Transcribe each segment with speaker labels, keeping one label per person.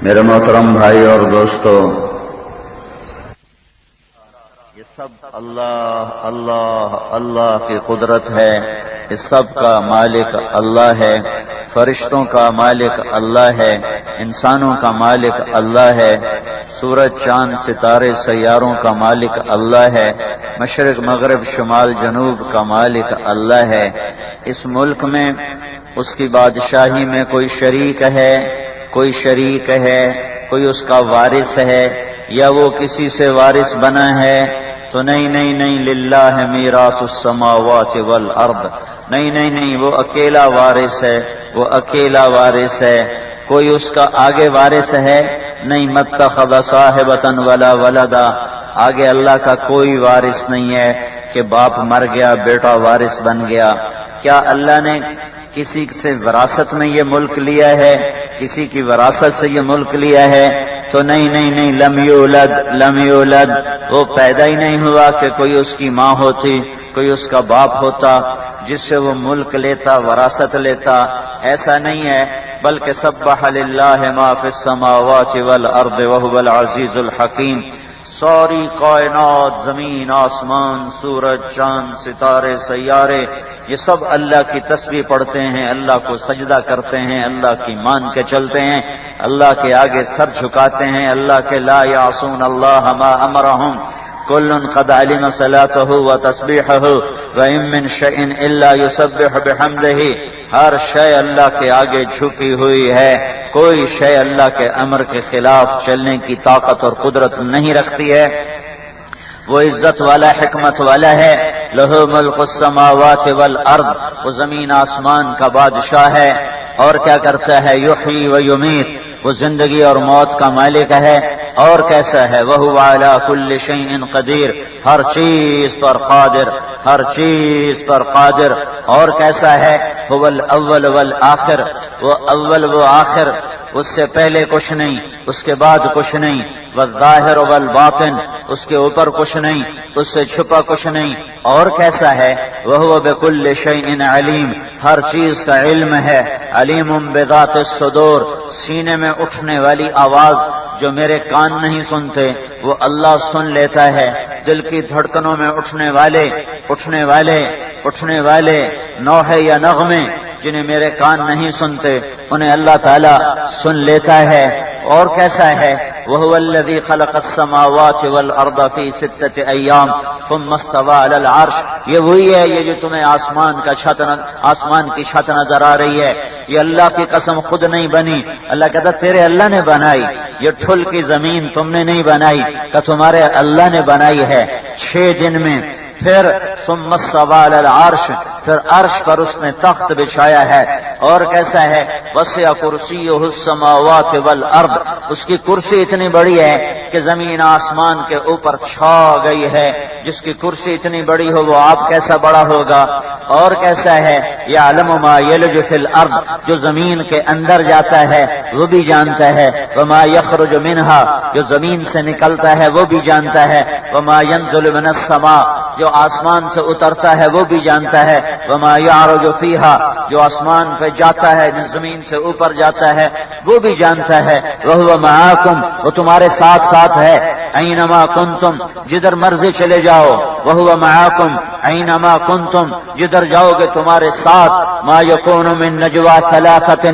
Speaker 1: میرے محترم بھائی اور دوستو، یہ سب اللہ اللہ اللہ کی قدرت ہے، اس سب کا مالک اللہ ہے، فرشتوں کا مالک اللہ ہے، انسانوں کا مالک اللہ ہے، سورج چاند ستارے سیاروں کا مالک اللہ ہے، مشرق مغرب شمال جنوب کا مالک اللہ ہے۔ اس ملک میں اس کی بادشاہی میں کوئی شریک ہے، کوئی شریک ہے، کوئی اس کا وارث ہے یا وہ کسی سے وارث بنا ہے تو نہیں، للہ میراث السماوات والارض، نہیں، وہ اکیلا وارث ہے، وہ اکیلا وارث ہے، کوئی اس کا آگے وارث ہے نہیں، متخذ صاحبۃ ولا ولدا، آگے اللہ کا کوئی وارث نہیں ہے کہ باپ مر گیا بیٹا وارث بن گیا۔ کیا اللہ نے کسی سے وراثت میں یہ ملک لیا ہے؟ کسی کی وراثت سے یہ ملک لیا ہے تو نہیں، لم یولد، وہ پیدا ہی نہیں ہوا کہ کوئی اس کی ماں ہوتی، کوئی اس کا باپ ہوتا جس سے وہ ملک لیتا، وراثت لیتا، ایسا نہیں ہے، بلکہ سبح للہ ما فی السماوات والارض وهو العزیز الحکیم۔ ساری کائنات، زمین آسمان، سورج چاند ستارے سیارے، یہ سب اللہ کی تسبیح پڑھتے ہیں، اللہ کو سجدہ کرتے ہیں، اللہ کی مان کے چلتے ہیں، اللہ کے آگے سر جھکاتے ہیں، اللہ کے لا یعصون اللہ ما امرہم کل قد علم صلاته وتسبیحه وان من شیء الا یسبح بحمدہ، ہر شے اللہ کے آگے جھکی ہوئی ہے، کوئی شے اللہ کے امر کے خلاف چلنے کی طاقت اور قدرت نہیں رکھتی ہے۔ وہ عزت والا، حکمت والا ہے، لہ ملک السماوات والارض، وہ زمین آسمان کا بادشاہ ہے، اور کیا کرتا ہے؟ یحیی و یمیت، وہ زندگی اور موت کا مالک ہے، اور کیسا ہے؟ وہو علی کل شیء قدیر، ہر چیز پر قادر، ہر چیز پر قادر، اور کیسا ہے؟ هو الاول والآخر، وہ اول وہ آخر، اس سے پہلے کچھ نہیں، اس کے بعد کچھ نہیں، والظاہر والباطن، اس کے اوپر کچھ نہیں، اس سے چھپا کچھ نہیں، اور کیسا ہے؟ وہو بکل شیء علیم، ہر چیز کا علم ہے، علیم بذات الصدور، سینے میں اٹھنے والی آواز جو میرے کان نہیں سنتے وہ اللہ سن لیتا ہے، دل کی دھڑکنوں میں اٹھنے والے نوحے یا نغمے جنہیں میرے کان نہیں سنتے انہیں اللہ تعالیٰ سن لیتا ہے۔ اور کیسا ہے؟ وَهُوَ الَّذِي خَلَقَ السَّمَاوَاتِ وَالْأَرْضَ فِي سِتَّةِ أَيَّامٍ ثُمَّ اسْتَوَىٰ عَلَى الْعَرْشِ، یہ وہی ہے، یہ جو تمہیں آسمان کی چھت نظر آ رہی ہے، یہ اللہ کی قسم خود نہیں بنی، اللہ کہتا تیرے اللہ نے بنائی، یہ ٹھل کی زمین تم نے نہیں بنائی، کہ تمہارے اللہ نے بنائی ہے 6 دن میں۔ پھر ثم استوى على العرش، پھر عرش پر اس نے تخت بچھایا ہے، اور کیسا ہے؟ وسع کرسیہ السماوات والارض، اس کی کرسی اتنی بڑی ہے کہ زمین آسمان کے اوپر چھا گئی ہے، جس کی کرسی اتنی بڑی ہو وہ آپ کیسا بڑا ہوگا۔ اور کیسا ہے؟ یعلم ما یلج فی الارض، جو زمین کے اندر جاتا ہے وہ بھی جانتا ہے، وما یخرج منها، جو زمین سے نکلتا ہے وہ بھی جانتا ہے، وما ینزل من السماء، جو آسمان سے اترتا ہے وہ بھی جانتا ہے، وما یعرج فیہا، جو آسمان پہ جاتا ہے زمین سے اوپر جاتا ہے وہ بھی جانتا ہے، وہو معاکم، وہ تمہارے ساتھ ساتھ ہے، اینما کنتم، جدھر مرضی چلے جاؤ، وہو معاکم اینما کنتم، جدھر جاؤ گے تمہارے ساتھ، ما یکون من نجوا ثلاثۃ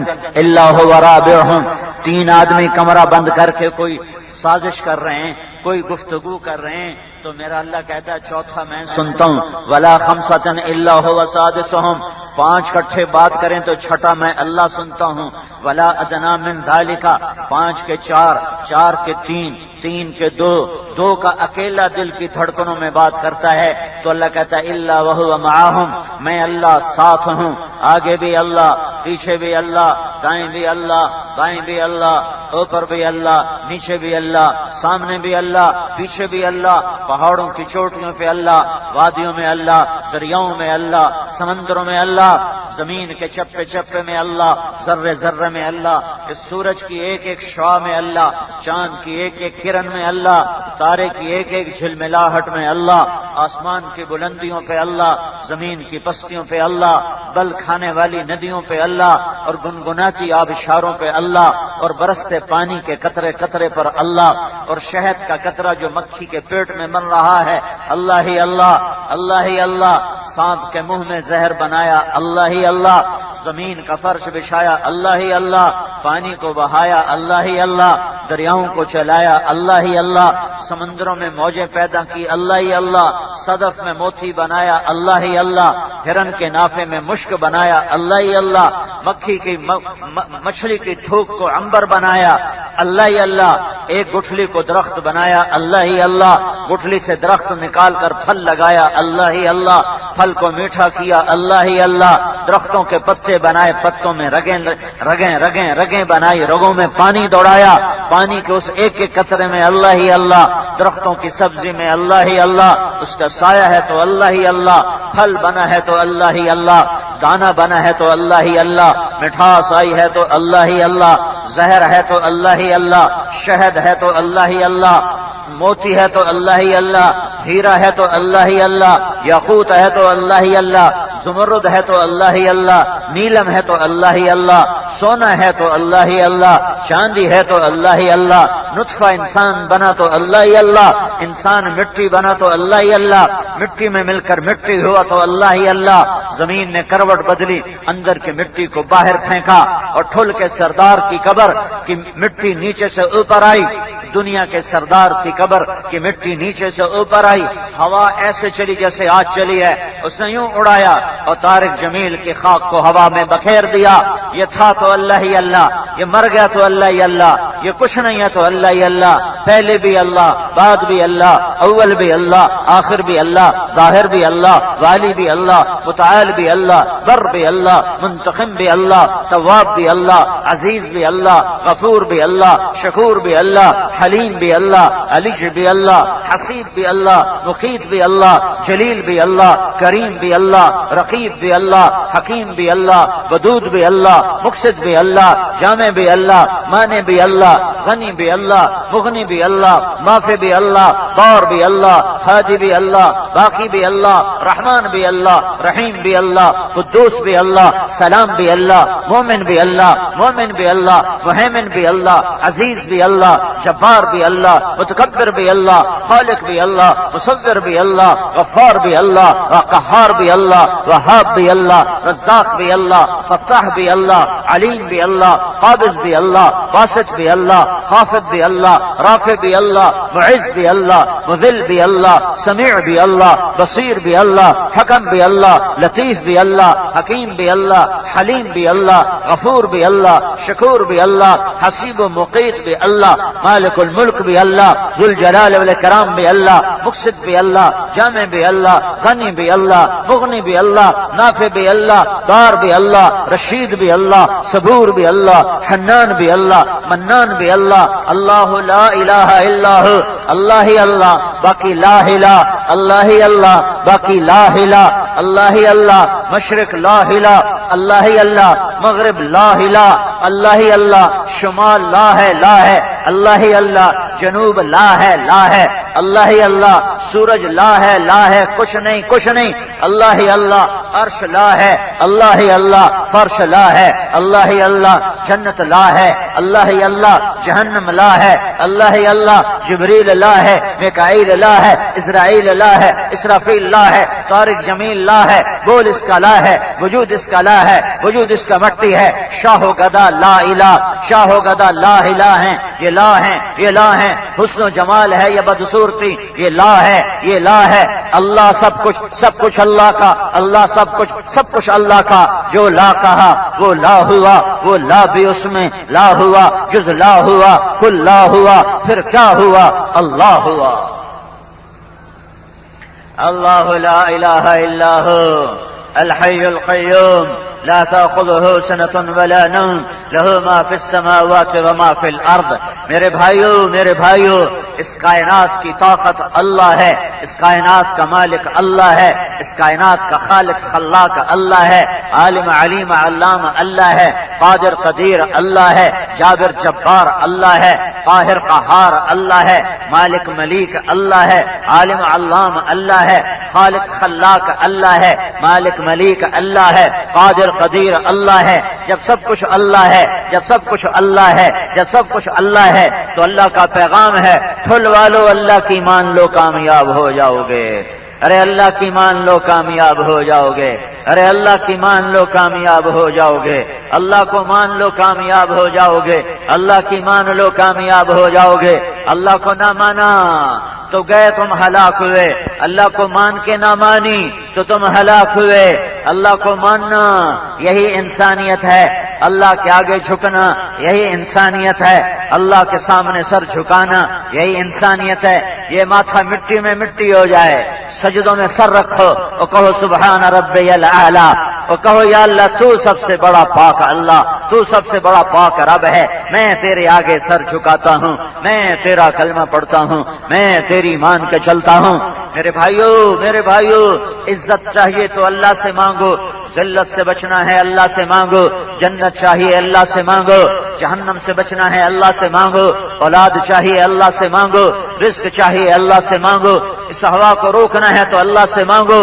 Speaker 1: الا هو رابعهم، 3 آدمی کمرہ بند کر کے کوئی سازش کر رہے ہیں، کوئی گفتگو کر رہے ہیں تو میرا اللہ کہتا ہے چوتھا میں سنتا ہوں، ولا خمسۃ الا هو سادسهم، 5 اکٹھے بات کریں تو چھٹا میں اللہ سنتا ہوں، ولا ادنی من ذالک، 5 کے 4، 4 کے 3، 3 کے 2، 2 کا اکیلا دل کی دھڑکنوں میں بات کرتا ہے تو اللہ کہتا ہے الا وهو معهم، میں اللہ ساتھ ہوں، آگے بھی اللہ، پیچھے بھی اللہ، دائیں بھی اللہ، بائیں بھی اللہ، اوپر بھی اللہ، نیچے بھی اللہ، سامنے بھی اللہ، پیچھے بھی اللہ، پہاڑوں کی چوٹیوں پہ اللہ، وادیوں میں اللہ، دریاؤں میں اللہ، سمندروں میں اللہ، زمین کے چپے چپے میں اللہ، ذرے ذرے میں اللہ، اس سورج کی ایک ایک شعاع میں اللہ، چاند کی ایک ایک کرن میں اللہ، تارے کی ایک ایک جھلملاہٹ میں اللہ، آسمان کی بلندیوں پہ اللہ، زمین کی پستیوں پہ اللہ، بل کھانے والی ندیوں پہ اللہ، اور گنگناتی آبشاروں پہ اللہ، اور برستے پانی کے قطرے قطرے پر اللہ، اور شہد کا قطرہ جو مکھی کے پیٹ میں بن رہا ہے، اللہ ہی اللہ، اللہ ہی اللہ، سانپ کے منہ میں زہر بنایا، اللہ ہی اللہ، زمین کا فرش بچھایا، اللہ ہی اللہ، پانی کو بہایا، اللہ ہی اللہ، دریاؤں کو چلایا، اللہ ہی اللہ، سمندروں میں موجیں پیدا کی، اللہ ہی اللہ، صدف میں موتی بنایا، اللہ ہی اللہ، ہرن کے نافے میں مشک بنایا، اللہ ہی اللہ، مکھی کی مچھلی کی تھوک کو عنبر بنایا، اللہ ہی اللہ، ایک گٹھلی کو درخت بنایا، اللہ ہی اللہ، گٹھلی سے درخت نکال کر پھل لگایا، اللہ ہی اللہ، پھل کو میٹھا کیا، اللہ ہی اللہ، درختوں کے پتے بنائے، پتوں میں رگیں بنائی، رگوں میں پانی دوڑایا، پانی کے اس ایک ایک قطرے میں اللہ ہی اللہ، درختوں کی سبزی میں اللہ ہی اللہ، اس کا سایہ ہے تو اللہ ہی اللہ، پھل بنا ہے تو اللہ ہی اللہ، دانا بنا ہے تو اللہ ہی اللہ، مٹھاس آئی ہے تو اللہ ہی اللہ، زہر ہے تو اللہ ہی اللہ، شہد ہے تو اللہ ہی اللہ، موتی ہے تو اللہ ہی اللہ، ہیرا ہے تو اللہ ہی اللہ، یاقوت ہے تو اللہ ہی اللہ، زمرد ہے تو اللہ ہی اللہ، نیلم ہے تو اللہ ہی اللہ، سونا ہے تو اللہ ہی اللہ، چاندی ہے تو اللہ ہی اللہ، نطفہ انسان بنا تو اللہ ہی اللہ، انسان مٹی بنا تو اللہ ہی اللہ، مٹی میں مل کر مٹی ہوا تو اللہ ہی اللہ، زمین نے کروٹ بدلی، اندر کی مٹی کو باہر پھینکا، اور ٹھل کے سردار کی قبر کی مٹی نیچے سے اوپر آئی، دنیا کے سردار کی قبر کی مٹی نیچے سے اوپر آئی، ہوا ایسے چلی جیسے آج چلی ہے، اس نے یوں اڑایا اور طارق جمیل کی خاک کو ہوا میں بکھیر دیا، یہ تھا تو اللہ ہی اللہ، یہ مر گیا تو اللہ ہی اللہ، یہ کچھ نہیں ہے تو اللہ ہی اللہ، پہلے بھی اللہ، بعد بھی اللہ، اول بھی اللہ، آخر بھی اللہ، ظاہر بھی اللہ، والی بھی اللہ، متعال بھی اللہ، بر بھی اللہ، منتقم بھی اللہ، تواب بھی اللہ، عزیز بھی اللہ، غفور بھی اللہ، شکور بھی اللہ، حلیم بھی اللہ، علیج بھی اللہ، حسیب بھی اللہ، مقیت بھی اللہ، جلیل بھی اللہ، کریم بھی اللہ، رقیب بھی اللہ، حکیم بھی اللہ، ودود بھی اللہ، مقصد بھی اللہ، جامع بھی اللہ، مانع بھی اللہ، غنی بھی اللہ، مغنی بھی اللہ، نافع بھی اللہ، بار بھی اللہ، ہادی بھی اللہ، باقی بھی اللہ، رحمان بھی اللہ، رحیم بھی اللہ، قدوس بھی اللہ، سلام بھی اللہ، مومن بھی اللہ، مومن بھی اللہ، مہیمن بھی اللہ، عزیز بھی اللہ، جبار بھی اللہ، متکبر بھی اللہ، خالق بھی اللہ، مصور بھی اللہ، غفار بھی اللہ، قہار بھی اللہ، وہاب بھی اللہ، رزاق بھی اللہ، فتاح بھی اللہ، علیم بھی اللہ، قابض بھی اللہ، باسط بھی اللہ، خافض بھی اللہ، رافع بھی اللہ، معز بھی اللہ، مذل بھی اللہ، سمیع بھی اللہ، بصیر بھی اللہ، حکم بھی اللہ، لطیف بھی اللہ، حکیم بھی اللہ، حلیم بھی اللہ، غفور بھی اللہ، شکور بھی اللہ، حسیب و مقیت بھی اللہ، مالک الملک بھی اللہ، ذو الجلال والاکرام بھی اللہ، مقصد بھی اللہ، جامع بھی اللہ، غنی بھی اللہ، مغنی بھی اللہ، نافع بھی اللہ، دار بھی اللہ، رشید بھی اللہ، صبور بھی اللہ، حنان بھی اللہ، منان بھی اللہ، اللہ لا الہ الا ہو، اللہ ہی اللہ، باقی لا الہ، اللہ ہی اللہ، باقی لا الہ، اللہ ہی اللہ، مشرق لا الہ، اللہ ہی اللہ، مغرب لا الہ، اللہ ہی اللہ، شمال لا ہے لا ہے، اللہ ہی اللہ، جنوب لا ہے لا ہے، اللہ ہی اللہ، سورج لا ہے لا ہے، کچھ نہیں، اللہ ہی اللہ، عرش لا ہے، اللہ ہی اللہ، فرش لا ہے، اللہ ہی اللہ، جنت لا ہے، اللہ ہی اللہ، جہنم لا ہے، اللہ ہی اللہ، جبریل لا ہے، میکائیل لا ہے، اسرائیل لا ہے، اسرافیل لا ہے، طارق جمیل لا ہے، بول اس کا لا ہے، وجود اس کا لا ہے، وجود اس کا مٹی ہے، شاہ و گدا لا الہ، شاہ و گدا لا الہ ہیں، یہ لا ہیں، یہ لا ہیں، حسن و جمال ہے یا بدصورتی، یہ لا ہے، یہ لا ہے، اللہ سب کچھ اللہ کا، اللہ سب کچھ اللہ کا، جو لا کہا وہ لا ہوا، وہ لا بھی اس میں لا ہوا، جز لا ہوا، کل لا ہوا، پھر کیا ہوا، اللہ ہوا۔ اللہ لا الہ الا هو الحي القيوم لا تأخذه سنة ولا نوم له ما في السماوات وما في الأرض۔ میرے بھائیو، اس کائنات کی طاقت اللہ ہے، اس کائنات کا مالک اللہ ہے، اس کائنات کا خالق خلاق اللہ ہے، عالم علیم علام اللہ ہے، قادر قدیر اللہ ہے، جابر جبار اللہ ہے، قاہر قہار اللہ ہے، مالک ملیک اللہ ہے، عالم علام اللہ ہے، خالق خلاق اللہ ہے، مالک ملیک اللہ ہے، قادر قدیر اللہ ہے۔ جب سب کچھ اللہ ہے، جب سب کچھ اللہ ہے، جب سب کچھ اللہ ہے تو اللہ کا پیغام ہے، ٹھل والو اللہ کی مان لو کامیاب ہو جاؤ گے۔ ارے اللہ کی مان لو کامیاب ہو جاؤ گے، ارے اللہ کی مان لو کامیاب ہو جاؤ گے، اللہ کو مان لو کامیاب ہو جاؤ گے، اللہ کی مان لو کامیاب ہو جاؤ گے۔ اللہ کو نہ مانا تو گئے تم ہلاک ہوئے، اللہ کو مان کے نہ مانی تو تم ہلاک ہوئے۔ اللہ کو ماننا یہی انسانیت ہے، اللہ کے آگے جھکنا یہی انسانیت ہے، اللہ کے سامنے سر جھکانا یہی انسانیت ہے۔ یہ ماتھا مٹی میں مٹی ہو جائے، سجدوں میں سر رکھو اور کہو سبحان ربی الاعلی، اور کہو یا اللہ تو سب سے بڑا پاک اللہ، تو سب سے بڑا پاک رب ہے، میں تیرے آگے سر جھکاتا ہوں، میں تیرا کلمہ پڑھتا ہوں، میں تیری مان کے چلتا ہوں۔ میرے بھائیو عزت چاہیے تو اللہ سے مانگو، ذلت سے بچنا ہے اللہ سے مانگو، جنت چاہیے اللہ سے مانگو، جہنم سے بچنا ہے اللہ سے مانگو، اولاد چاہیے اللہ سے مانگو، رزق چاہیے اللہ سے مانگو، اس ہوا کو روکنا ہے تو اللہ سے مانگو،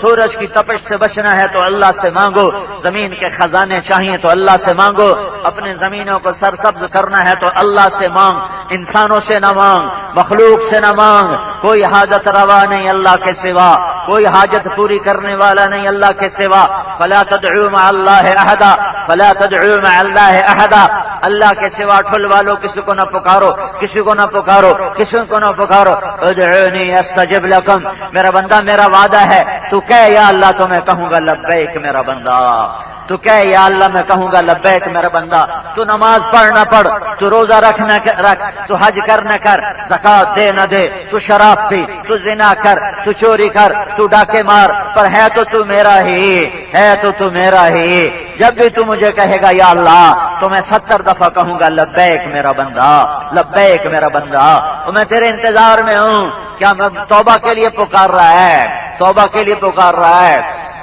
Speaker 1: سورج کی تپش سے بچنا ہے تو اللہ سے مانگو، زمین کے خزانے چاہیے تو اللہ سے مانگو، اپنے زمینوں کو سرسبز کرنا ہے تو اللہ سے مانگ، انسانوں سے نہ مانگ، مخلوق سے نہ مانگ۔ کوئی حاجت روا نہیں اللہ کے سوا، کوئی حاجت پوری کرنے والا نہیں اللہ کے سوا۔ فلا تدعوا مع اللہ احدا، فلا تدعوا مع اللہ احدا، اللہ کے سوا ٹھل والو کسی کو نہ پکارو، کسی کو نہ پکارو، کسی کو نہ پکارو۔ ادعونی استجب لکم، میرا بندہ میرا وعدہ ہے، تو کہے یا اللہ تو میں کہوں گا لبیک میرا بندہ، تو کہے یا اللہ میں کہوں گا لبیک میرا بندہ۔ تو نماز پڑھ نہ پڑھ، تو روزہ رکھ نہ رکھ، تو حج کر نہ کر، زکات دے نہ دے، تو شراب پی، تو زنا کر، تو چوری کر، تو ڈاکے مار، پر ہے تو میرا ہی ہے، تو میرا ہی۔ جب بھی تو مجھے کہے گا یا اللہ تو میں 70 دفعہ کہوں گا لبیک میرا بندہ، لبیک میرا بندہ، اور میں تیرے انتظار میں ہوں۔ کیا میں توبہ کے لیے پکار رہا ہے؟ توبہ کے لیے پکار رہا ہے،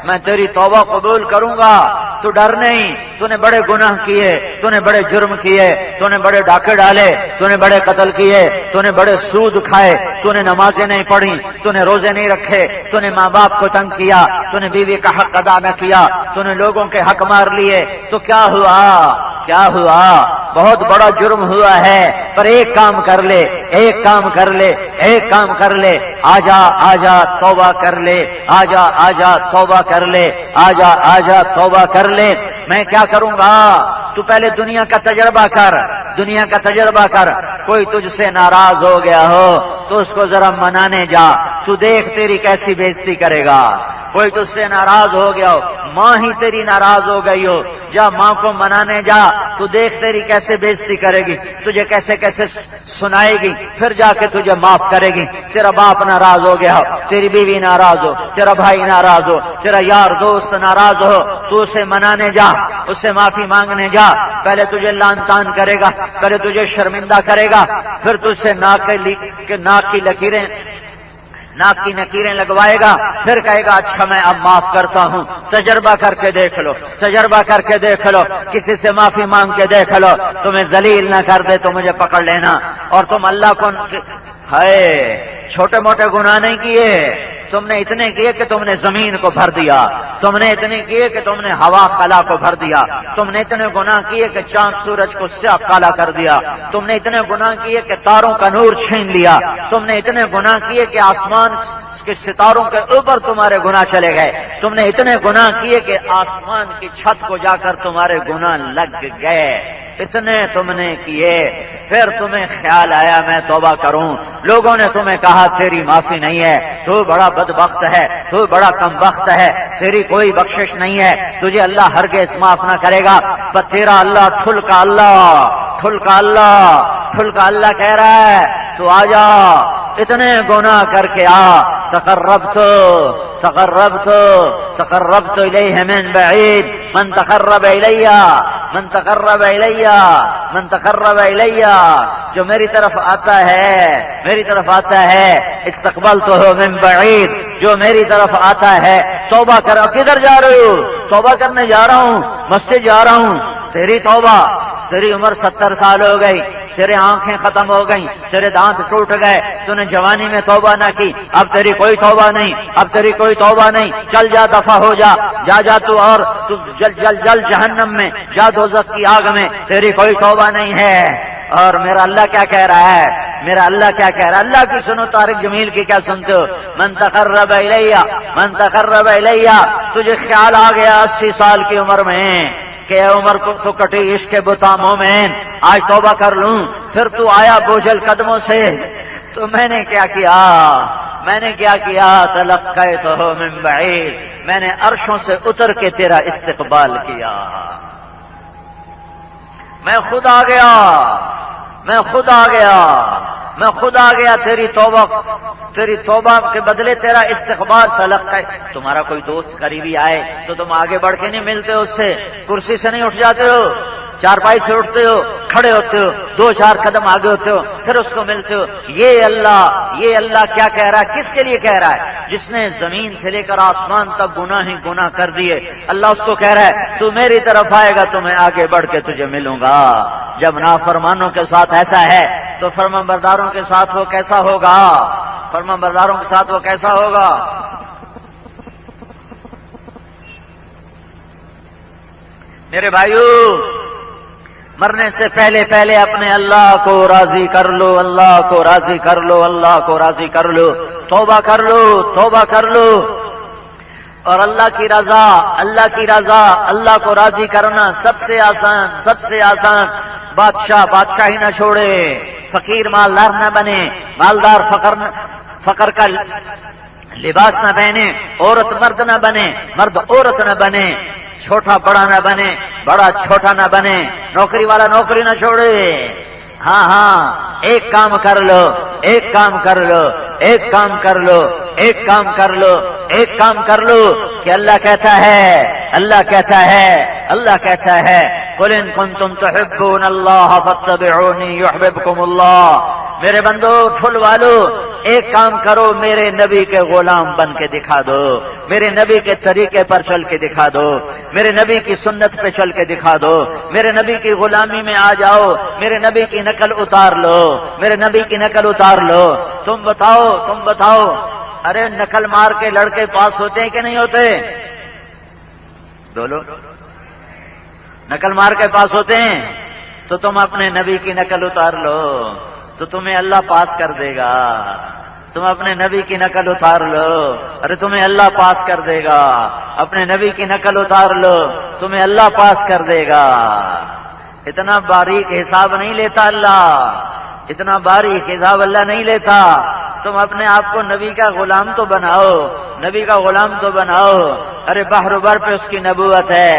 Speaker 1: میں تیری توبہ قبول کروں گا، تو ڈر نہیں۔ تو نے بڑے گناہ کیے، تو نے بڑے جرم کیے، تو نے بڑے ڈاکے ڈالے، تو نے بڑے قتل کیے، تو نے بڑے سود کھائے، تو نے نمازیں نہیں پڑھی، تو نے روزے نہیں رکھے، تو نے ماں باپ کو تنگ کیا، تو نے بیوی کا حق ادا نہ کیا، تو نے لوگوں کے حق مار لیے، تو کیا ہوا؟ کیا ہوا؟ بہت بڑا جرم ہوا ہے، پر ایک کام کر لے، ایک کام کر لے، ایک کام کر لے، آجا توبہ کر لے، آجا توبہ کر لے، آجا توبہ کر لے۔ میں کیا کروں گا؟ تو پہلے دنیا کا تجربہ کر، دنیا کا تجربہ کر۔ کوئی تجھ سے ناراض ہو گیا ہو تو اس کو ذرا منانے جا، تو دیکھ تیری کیسی بےزتی کرے گا۔ کوئی تجھ سے ناراض ہو گیا ہو، ماں ہی تیری ناراض ہو گئی ہو، جا ماں کو منانے جا، تو دیکھ تیری کیسے بےزتی کرے گی، تجھے کیسے کیسے سنائے گی، پھر جا کے تجھے معاف کرے گی۔ تیرا باپ ناراض ہو گیا ہو، تیری بیوی ناراض ہو، تیرا بھائی ناراض ہو، تیرا یار دوست ناراض ہو، تو اسے منانے جا، اس سے معافی مانگنے جا۔ پہلے تجھے لان تان کرے گا، پہلے تجھے شرمندہ کرے گا، پھر تجھ سے ناک کی نکیریں لگوائے گا، پھر کہے گا اچھا میں اب معاف کرتا ہوں۔ تجربہ کر کے دیکھ لو، تجربہ کر کے دیکھ لو، کسی سے معافی مانگ کے دیکھ لو، تمہیں ذلیل نہ کر دے تو مجھے پکڑ لینا۔ اور تم اللہ کو چھوٹے موٹے گناہ نہیں کیے، تم نے اتنے کیے کہ تم نے زمین کو بھر دیا، تم نے اتنے کیے کہ تم نے ہوا خلا کو بھر دیا، تم نے اتنے گناہ کیے کہ چاند سورج کو سیاہ کالا کر دیا، تم نے اتنے گناہ کیے کہ تاروں کا نور چھین لیا، تم نے اتنے گناہ کیے کہ آسمان کے ستاروں کے اوپر تمہارے گناہ چلے گئے، تم نے اتنے گناہ کیے کہ آسمان کی چھت کو جا کر تمہارے گناہ لگ گئے، اتنے تم نے کیے۔ پھر تمہیں خیال آیا میں توبہ کروں، لوگوں نے تمہیں کہا تیری معافی نہیں ہے، تو بڑا بدبخت ہے، تو بڑا کم بخت ہے، تیری کوئی بخشش نہیں ہے، تجھے اللہ ہرگز معاف نہ کرے گا۔ پر تیرا اللہ ٹھل کا اللہ کہہ رہا ہے تو آجا، اتنے گناہ کر کے آ۔ تقربت الیہ من بعید، من تقرب الیہ، جو میری طرف آتا ہے، استقبلتہ من بعید، جو میری طرف آتا ہے توبہ کر۔ کدھر جا رہے ہو؟ توبہ کرنے جا رہا ہوں، مسجد جا رہا ہوں۔ تیری توبہ، تیری عمر 70 سال ہو گئی، تیرے آنکھیں ختم ہو گئیں، تیرے دانت ٹوٹ گئے، تو نے جوانی میں توبہ نہ کی، اب تیری کوئی توبہ نہیں، اب تیری کوئی توبہ نہیں، چل جا دفع ہو جا، جا تو اور تو جل جہنم میں جا، دوزخ کی آگ میں، تیری کوئی توبہ نہیں ہے۔ اور میرا اللہ کیا کہہ رہا ہے، میرا اللہ کیا کہہ رہا ہے؟ اللہ کی سنو، طارق جمیل کی کیا سنتے ہو؟ من تقرب الیہ، تجھے خیال آ گیا 80 سال کی عمر میں کہ عمر کو تو کٹی عشق کے بتا مومن، آج توبہ کر لوں، پھر تو آیا بوجھل قدموں سے، تو میں نے کیا کیا تلقیتہ من بعید، میں نے عرشوں سے اتر کے تیرا استقبال کیا، میں خود آ گیا، تیری توبہ کے بدلے تیرا استقبال تلقی۔ تمہارا کوئی دوست قریبی آئے تو تم آگے بڑھ کے نہیں ملتے اس سے، کرسی سے نہیں اٹھ جاتے ہو، چارپائی سے اٹھتے ہو، کھڑے ہوتے ہو، 2-4 قدم آگے ہوتے ہو، پھر اس کو ملتے ہو۔ یہ اللہ کیا کہہ رہا ہے؟ کس کے لیے کہہ رہا ہے؟ جس نے زمین سے لے کر آسمان تک گناہ ہی گناہ کر دیے، اللہ اس کو کہہ رہا ہے تو میری طرف آئے گا تو میں آگے بڑھ کے تجھے ملوں گا۔ جب نافرمانوں کے ساتھ ایسا ہے تو فرمانبرداروں کے ساتھ وہ کیسا ہوگا؟ فرمانبرداروں کے ساتھ وہ کیسا ہوگا؟ میرے بھائیو، مرنے سے پہلے اپنے اللہ کو راضی کر لو، اللہ کو راضی کر لو، اللہ کو راضی کر لو، توبہ کر لو۔ اور اللہ کی رضا، اللہ کو راضی کرنا سب سے آسان۔ بادشاہی نہ چھوڑے، فقیر مالدار نہ بنے، مالدار فقر کا لباس نہ پہنے، عورت مرد نہ بنے، مرد عورت نہ بنے، چھوٹا بڑا نہ بنے، بڑا چھوٹا نہ بنے، نوکری والا نوکری نہ چھوڑے۔ ہاں، ایک کام کر لو کہ اللہ کہتا ہے قل ان کنتم تحبون اللہ فاتبعونی یحببکم اللہ۔ میرے بندو پھول والو، ایک کام کرو، میرے نبی کے غلام بن کے دکھا دو، میرے نبی کے طریقے پر چل کے دکھا دو، میرے نبی کی سنت پہ چل کے دکھا دو، میرے نبی کی غلامی میں آ جاؤ، میرے نبی کی نقل اتار لو۔ تم بتاؤ، ارے نقل مار کے لڑکے پاس ہوتے ہیں کہ نہیں ہوتے؟ بولو، نقل مار کے پاس ہوتے ہیں؟ تو تم اپنے نبی کی نقل اتار لو تو تمہیں اللہ پاس کر دے گا۔ تم اپنے نبی کی نقل اتار لو، ارے تمہیں اللہ پاس کر دے گا۔ اپنے نبی کی نقل اتار لو، تمہیں اللہ پاس کر دے گا۔ اتنا باریک حساب نہیں لیتا اللہ، اتنا باریک حساب اللہ نہیں لیتا۔ تم اپنے آپ کو نبی کا غلام تو بناؤ، ارے بحر بر پہ اس کی نبوت ہے،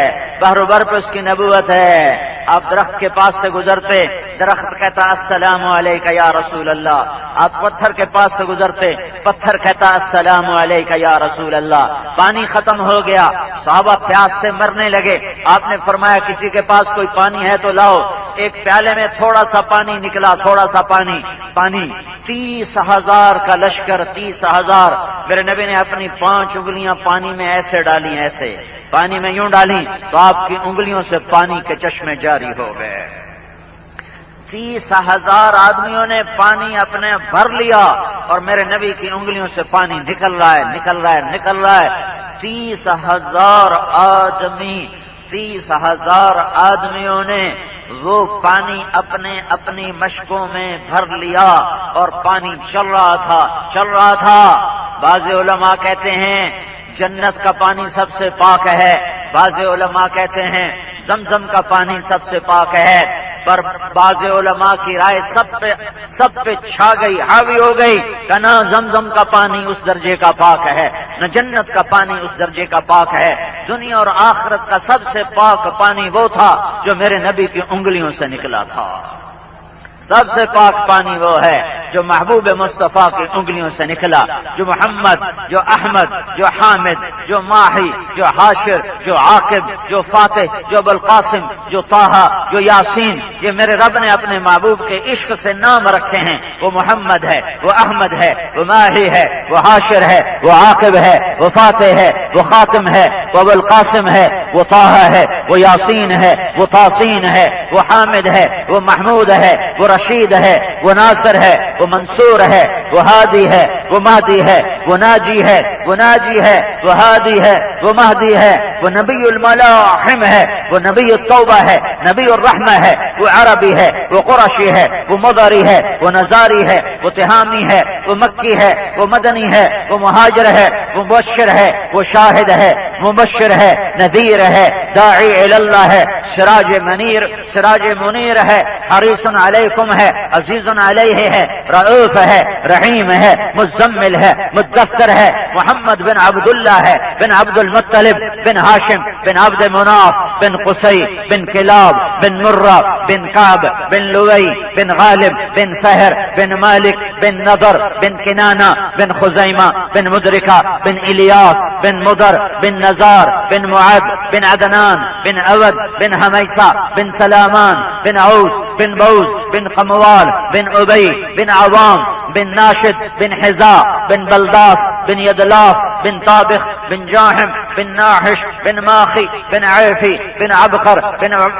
Speaker 1: آپ درخت کے پاس سے گزرتے، درخت کہتا السلام علیکہ یا رسول اللہ، آپ پتھر کے پاس سے گزرتے، پتھر کہتا السلام علیکہ یا رسول اللہ۔ پانی ختم ہو گیا، صحابہ پیاس سے مرنے لگے، آپ نے فرمایا کسی کے پاس کوئی پانی ہے تو لاؤ۔ ایک پیالے میں تھوڑا سا پانی نکلا، پانی 30,000 کا لشکر، 30,000۔ میرے نبی نے اپنی 5 انگلیاں پانی میں ایسے ڈالی، پانی میں یوں ڈالی تو آپ کی انگلیوں سے پانی کے چشمے جاری ہو گئے۔ 30,000 آدمیوں نے پانی اپنے بھر لیا اور میرے نبی کی انگلیوں سے پانی نکل رہا ہے۔ 30,000 آدمیوں نے وہ پانی اپنی مشکوں میں بھر لیا اور پانی چل رہا تھا۔ بعض علماء کہتے ہیں جنت کا پانی سب سے پاک ہے، بعض علماء کہتے ہیں زمزم کا پانی سب سے پاک ہے، پر بعض علماء کی رائے سب پہ چھا گئی، حاوی ہو گئی کہ نہ زمزم کا پانی اس درجے کا پاک ہے، نہ جنت کا پانی اس درجے کا پاک ہے۔ دنیا اور آخرت کا سب سے پاک پانی وہ تھا جو میرے نبی کی انگلیوں سے نکلا تھا، سب سے پاک پانی وہ ہے۔ جو محبوب مصطفیٰ کی انگلیوں سے نکلا، جو محمد، جو احمد، جو حامد، جو ماہی، جو حاشر، جو عاقب، جو فاتح، جو ابوالقاسم، جو طٰہٰ، جو یاسین، یہ میرے رب نے اپنے محبوب کے عشق سے نام رکھے ہیں۔ وہ محمد ہے، وہ احمد ہے، وہ ماہی ہے، وہ حاشر ہے، وہ عاقب ہے، وہ فاتح ہے، وہ خاتم ہے، وہ ابوالقاسم ہے، وہ طٰہٰ ہے، وہ یاسین ہے، وہ تاسین ہے، وہ حامد ہے، وہ محمود ہے، وہ رشید ہے، وہ ناصر ہے، وہ منصور ہے، وہ ہادی ہے، وہ مہدی ہے، وہ ناجی ہے، وہ ناجی ہے، وہ ہادی ہے، وہ مہدی ہے، وہ نبی الملاحم ہے، وہ نبی التوبہ ہے، نبی الرحمہ ہے، وہ عربی ہے، وہ قرشی ہے، وہ مضری ہے، وہ نزاری ہے، وہ تہامی ہے، وہ مکی ہے، وہ مدنی ہے، وہ مہاجر ہے، وہ مبشر ہے، وہ شاہد ہے، مبشر ہے، نذیر ہے، داعی اللہ ہے، سراج منیر ہے، حریص علیکم ہے، عزیز علیہ ہے، رؤوف ہے، رحیم ہے، مزمل ہے، مدثر ہے، محمد بن عبداللہ ہے، بن عبد المطلب، بن ہاشم، بن عبد مناف، بن قصی، بن کلاب، بن مرہ، بن کعب، بن لوی، بن غالب، بن فہر، بن مالک، بن نضر، بن کنانہ، بن خزیمہ، بن مدرکہ، بن الیاس، بن مدر، بن نزار، بن معد، بن عدنان، بن اود، بن حمیسہ، بن سلامان، بن عوس، بن بوز، بن قموال، بن ابی، بن عوام، بن ناشد، بن حذاء، بن بلداس، بن یدلاف، بن طابخ، بن جاحم، بن ناحش، بن ماخی، بن عیفی، بن عبقر،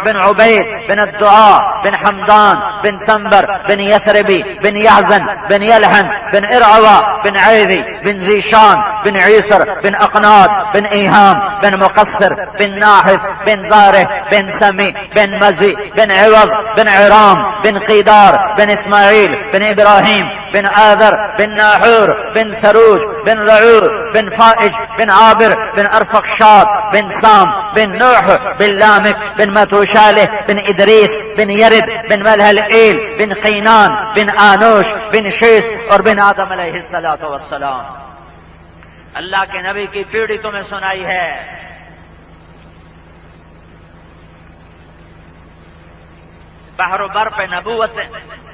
Speaker 1: بن عبید، بن الدعاء، بن حمدان، بن سنبر، بن یثربی، بن یحزن، بن یلحن، بن ارعوى، بن عیذی، بن زیشان، بن عیسر، بن اقناد، بن ایہام، بن مقصر، بن ناحف، بن زارح، بن سمی، بن مزی، بن عوض، بن عرام، بن قیدار، بن اسماعیل، بن ابراہیم، بن آذر، بن ناحور، بن سروج، بن رعور، بن فائج، بن عابر، بن ارفقشاد، بن سام، بن نوح، بن لامک، بن متوشالح، بن ادریس، بن یرد، بن ملہلئیل، بن قینان، بن آنوش، بن شیس اور بن آدم علیہ السلام۔ اللہ کے نبی کی پیڑھی تمہیں سنائی ہے۔ بحر و بر پہ نبوت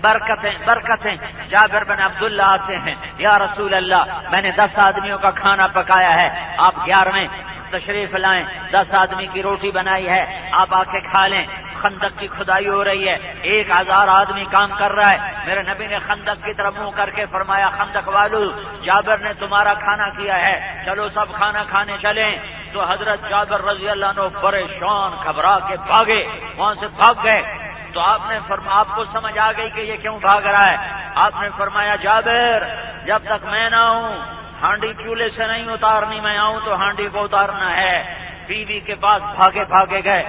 Speaker 1: برکتیں جابر بن عبداللہ آتے ہیں، یا رسول اللہ میں نے 10 آدمیوں کا کھانا پکایا ہے، آپ 11ویں تشریف لائیں، 10 آدمی کی روٹی بنائی ہے، آپ آ کے کھا لیں۔ خندق کی کھدائی ہو رہی ہے، 1000 آدمی کام کر رہا ہے، میرے نبی نے خندق کی طرف منہ کر کے فرمایا، خندق والو جابر نے تمہارا کھانا کیا ہے، چلو سب کھانا کھانے چلیں۔ تو حضرت جابر رضی اللہ عنہ پریشان گھبرا کے بھاگے، وہاں سے بھاگ گئے۔ تو آپ کو سمجھ آ گئی کہ یہ کیوں بھاگ رہا ہے۔ آپ نے فرمایا، جابر جب تک میں نہ ہوں ہانڈی چولہے سے نہیں اتارنی، میں آؤں تو ہانڈی کو اتارنا ہے۔ بیوی کے پاس بھاگے گئے،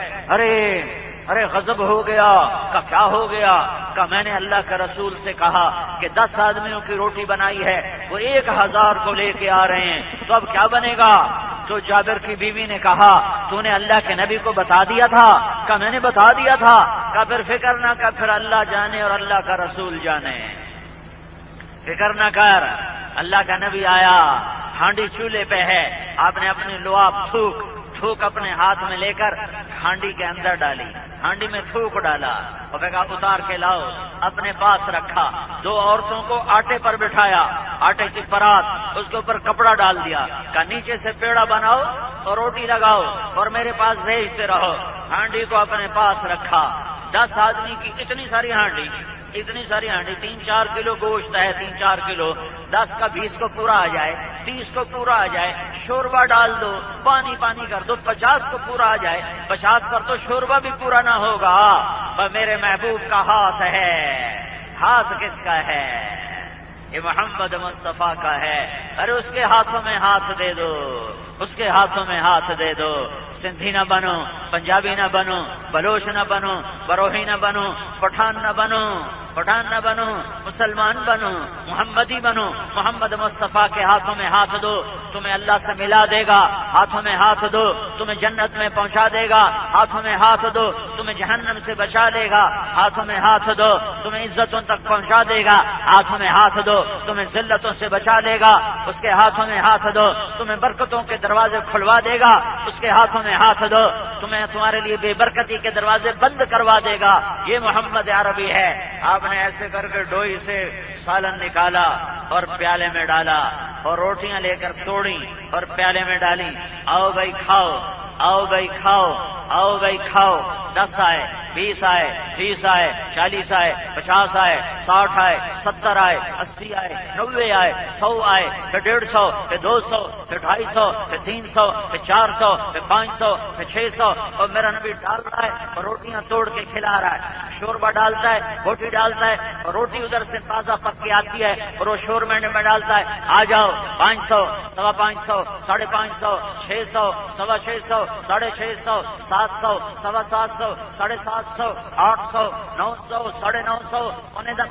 Speaker 1: ارے غضب ہو گیا، کیا ہو گیا؟ کہ میں نے اللہ کے رسول سے کہا کہ 10 آدمیوں کی روٹی بنائی ہے، وہ 1000 کو لے کے آ رہے ہیں، تو اب کیا بنے گا؟ تو جابر کی بیوی نے کہا، تو نے اللہ کے نبی کو بتا دیا تھا؟ کہ میں نے بتا دیا تھا۔ کہ پھر فکر نہ کر، پھر اللہ جانے اور اللہ کا رسول جانے، فکر نہ کر۔ اللہ کا نبی آیا، ہانڈی چولہے پہ ہے، آپ نے اپنی لعاب تھوک اپنے ہاتھ میں لے کر ہانڈی کے اندر ڈالی، ہانڈی میں تھوک ڈالا اور کہا اتار کے لاؤ، اپنے پاس رکھا۔ 2 عورتوں کو آٹے پر بٹھایا، آٹے کی پرات، اس کے اوپر کپڑا ڈال دیا، کہا نیچے سے پیڑا بناؤ اور روٹی لگاؤ اور میرے پاس بھیجتے رہو۔ ہانڈی کو اپنے پاس رکھا، 10 آدمی کی اتنی ساری ہانڈی 3-4 کلو گوشت ہے، 3-4 کلو، 10 کا 20 کو پورا آ جائے، 30 کو پورا آ جائے، شوربہ ڈال دو، پانی کر دو، 50 کو پورا آ جائے، 50 پر تو شوربہ بھی پورا نہ ہوگا، پر میرے محبوب کا ہاتھ ہے۔ ہاتھ کس کا ہے؟ یہ محمد مصطفیٰ کا ہے۔ ارے اس کے ہاتھوں میں ہاتھ دے دو، اس کے ہاتھوں میں ہاتھ دے دو۔ سندھی نہ بنو، پنجابی نہ بنو، بلوچ نہ بنو، بروہی نہ بنو، پٹھان نہ بنو، مسلمان بنو، محمدی بنو۔ محمد مصطفیٰ کے ہاتھوں میں ہاتھ دو، تمہیں اللہ سے ملا دے گا۔ ہاتھوں میں ہاتھ دو، تمہیں جنت میں پہنچا دے گا۔ ہاتھوں میں ہاتھ دو، تمہیں جہنم سے بچا لے گا۔ ہاتھوں میں ہاتھ دو، تمہیں عزتوں تک پہنچا دے گا۔ ہاتھوں میں ہاتھ دو، تمہیں ذلتوں سے بچا لے گا۔ اس کے ہاتھوں میں ہاتھ دو، تمہیں برکتوں کے دروازے کھلوا دے گا۔ اس کے ہاتھوں میں ہاتھ دو، تمہارے لیے بے برکتی کے دروازے بند کروا دے گا۔ یہ محمد عربی ہے۔ آپ نے ایسے کر کے ڈوئی سے سالن نکالا اور پیالے میں ڈالا اور روٹیاں لے کر توڑی اور پیالے میں ڈالی. آؤ بھائی کھاؤ، آؤ بھائی کھاؤ، آؤ بھائی کھاؤ. 10 آئے، 20 آئے، 30 آئے، 40 آئے، 50 آئے، 60 آئے، 70 آئے، 80 آئے، 90 آئے، 100 آئے، پھر 150، پھر 200، پھر 250، پھر 300، پھر 400، پھر 500، پھر 600. اور میرا نبی ڈال رہا ہے اور روٹیاں توڑ کے کھلا رہا ہے. شوربہ ڈالتا ہے، بوٹی ڈالتا ہے اور روٹی ادھر سے تازہ پک کے آتی ہے اور وہ شوربے میں ڈالتا ہے. آ جاؤ 500، 550، 550، 600، 650، 650، 700، 750، 750، 800، 900، 950، پونے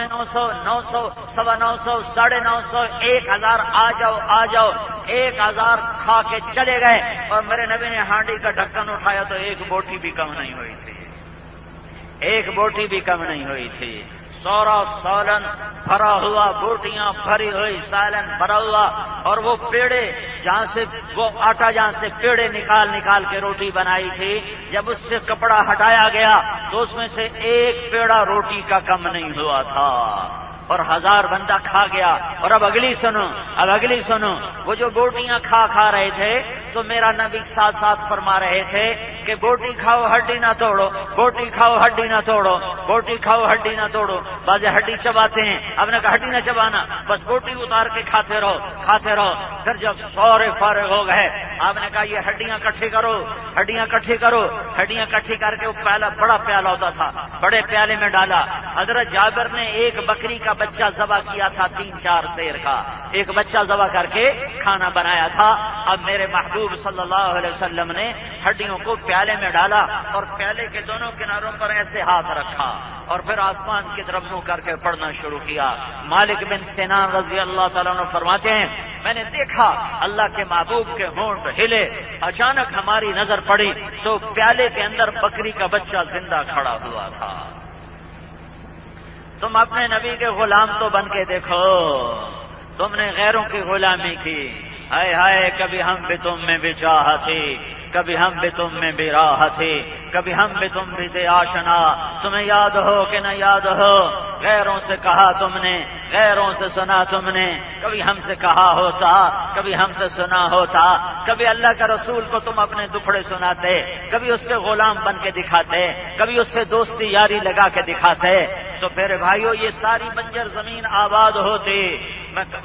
Speaker 1: 900، 900، 950، 950، 1000. آ جاؤ آ جاؤ. 1000 کھا کے چلے گئے اور میرے نبی نے ہانڈی کا ڈھکن اٹھایا تو ایک بوٹی بھی کم نہیں ہوئی تھی، ایک بوٹی بھی کم نہیں ہوئی تھی. سورا سالن بھرا ہوا، بوٹیاں بھری ہوئی، سالن بھرا ہوا. اور وہ پیڑے جہاں سے وہ آٹا جہاں سے پیڑے نکال کے روٹی بنائی تھی، جب اس سے کپڑا ہٹایا گیا تو اس میں سے ایک پیڑا روٹی کا کم نہیں ہوا تھا اور 1000 بندہ کھا گیا. اور اب اگلی سنو. وہ جو بوٹیاں کھا رہے تھے تو میرا نبی ساتھ ساتھ فرما رہے تھے کہ بوٹی کھاؤ ہڈی نہ توڑو، بوٹی کھاؤ ہڈی نہ توڑو، بوٹی کھاؤ ہڈی نہ توڑو. بعض ہڈی چباتے ہیں، آپ نے کہا ہڈی نہ چبانا، بس بوٹی اتار کے کھاتے رہو. پھر جب فارغ ہو گئے آپ نے کہا یہ ہڈیاں کٹھی کرو. ہڈیاں کٹھی کر کے وہ پیالہ، بڑا پیالہ ہوتا تھا، بڑے پیالے میں ڈالا. حضرت جابر نے ایک بکری کا بچہ ذبح کیا تھا، 3-4 سیر کا ایک بچہ ذبح کر کے کھانا بنایا تھا. اب میرے محبوب صلی اللہ علیہ وسلم نے ہڈیوں کو پیالے میں ڈالا اور پیالے کے دونوں کناروں پر ایسے ہاتھ رکھا اور پھر آسمان کی طرف منہ کر کے پڑھنا شروع کیا. مالک بن سنان رضی اللہ تعالیٰ عنہ فرماتے ہیں میں نے دیکھا اللہ کے محبوب کے ہونٹ ہلے. اچانک ہماری نظر پڑی تو پیالے کے اندر بکری کا بچہ زندہ کھڑا ہوا تھا. تم اپنے نبی کے غلام تو بن کے دیکھو، تم نے غیروں کی غلامی کی. ہائے ہائے کبھی ہم بھی تم میں بھی چاہ تھی، کبھی ہم بھی تم میں بھی راہ تھی، کبھی ہم بھی تم بھی تھے آشنا. تمہیں یاد ہو کہ نہ یاد ہو، غیروں سے کہا تم نے، غیروں سے سنا تم نے. کبھی ہم سے کہا ہوتا، کبھی ہم سے سنا ہوتا. کبھی اللہ کا رسول کو تم اپنے دکھڑے سناتے، کبھی اس کے غلام بن کے دکھاتے، کبھی اس سے دوستی یاری لگا کے دکھاتے. تو پھر بھائیو یہ ساری بنجر زمین آباد ہوتی.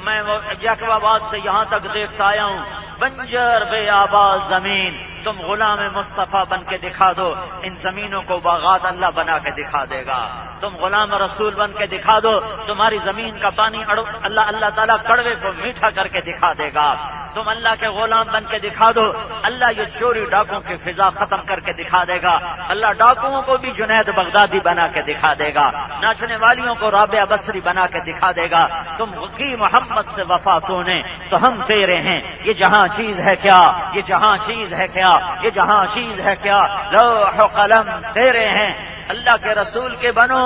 Speaker 1: میں وہ جیکب آباد سے یہاں تک دیکھتا آیا ہوں، بنجر بے آباد زمین. تم غلام مصطفیٰ بن کے دکھا دو، ان زمینوں کو باغات اللہ بنا کے دکھا دے گا. تم غلام رسول بن کے دکھا دو، تمہاری زمین کا پانی اللہ تعالیٰ کڑوے کو میٹھا کر کے دکھا دے گا. تم اللہ کے غلام بن کے دکھا دو، اللہ یہ چوری ڈاکوں کی فضا ختم کر کے دکھا دے گا. اللہ ڈاکوؤں کو بھی جنید بغدادی بنا کے دکھا دے گا، ناچنے والیوں کو رابعہ بصری بنا کے دکھا دے گا. تم کی محمد سے وفا تو نے تو ہم تیرے ہیں. یہ جہاں چیز ہے کیا، یہ جہاں چیز ہے کیا، یہ جہاں چیز ہے کیا، لوح و قلم تیرے ہیں. اللہ کے رسول کے بنو،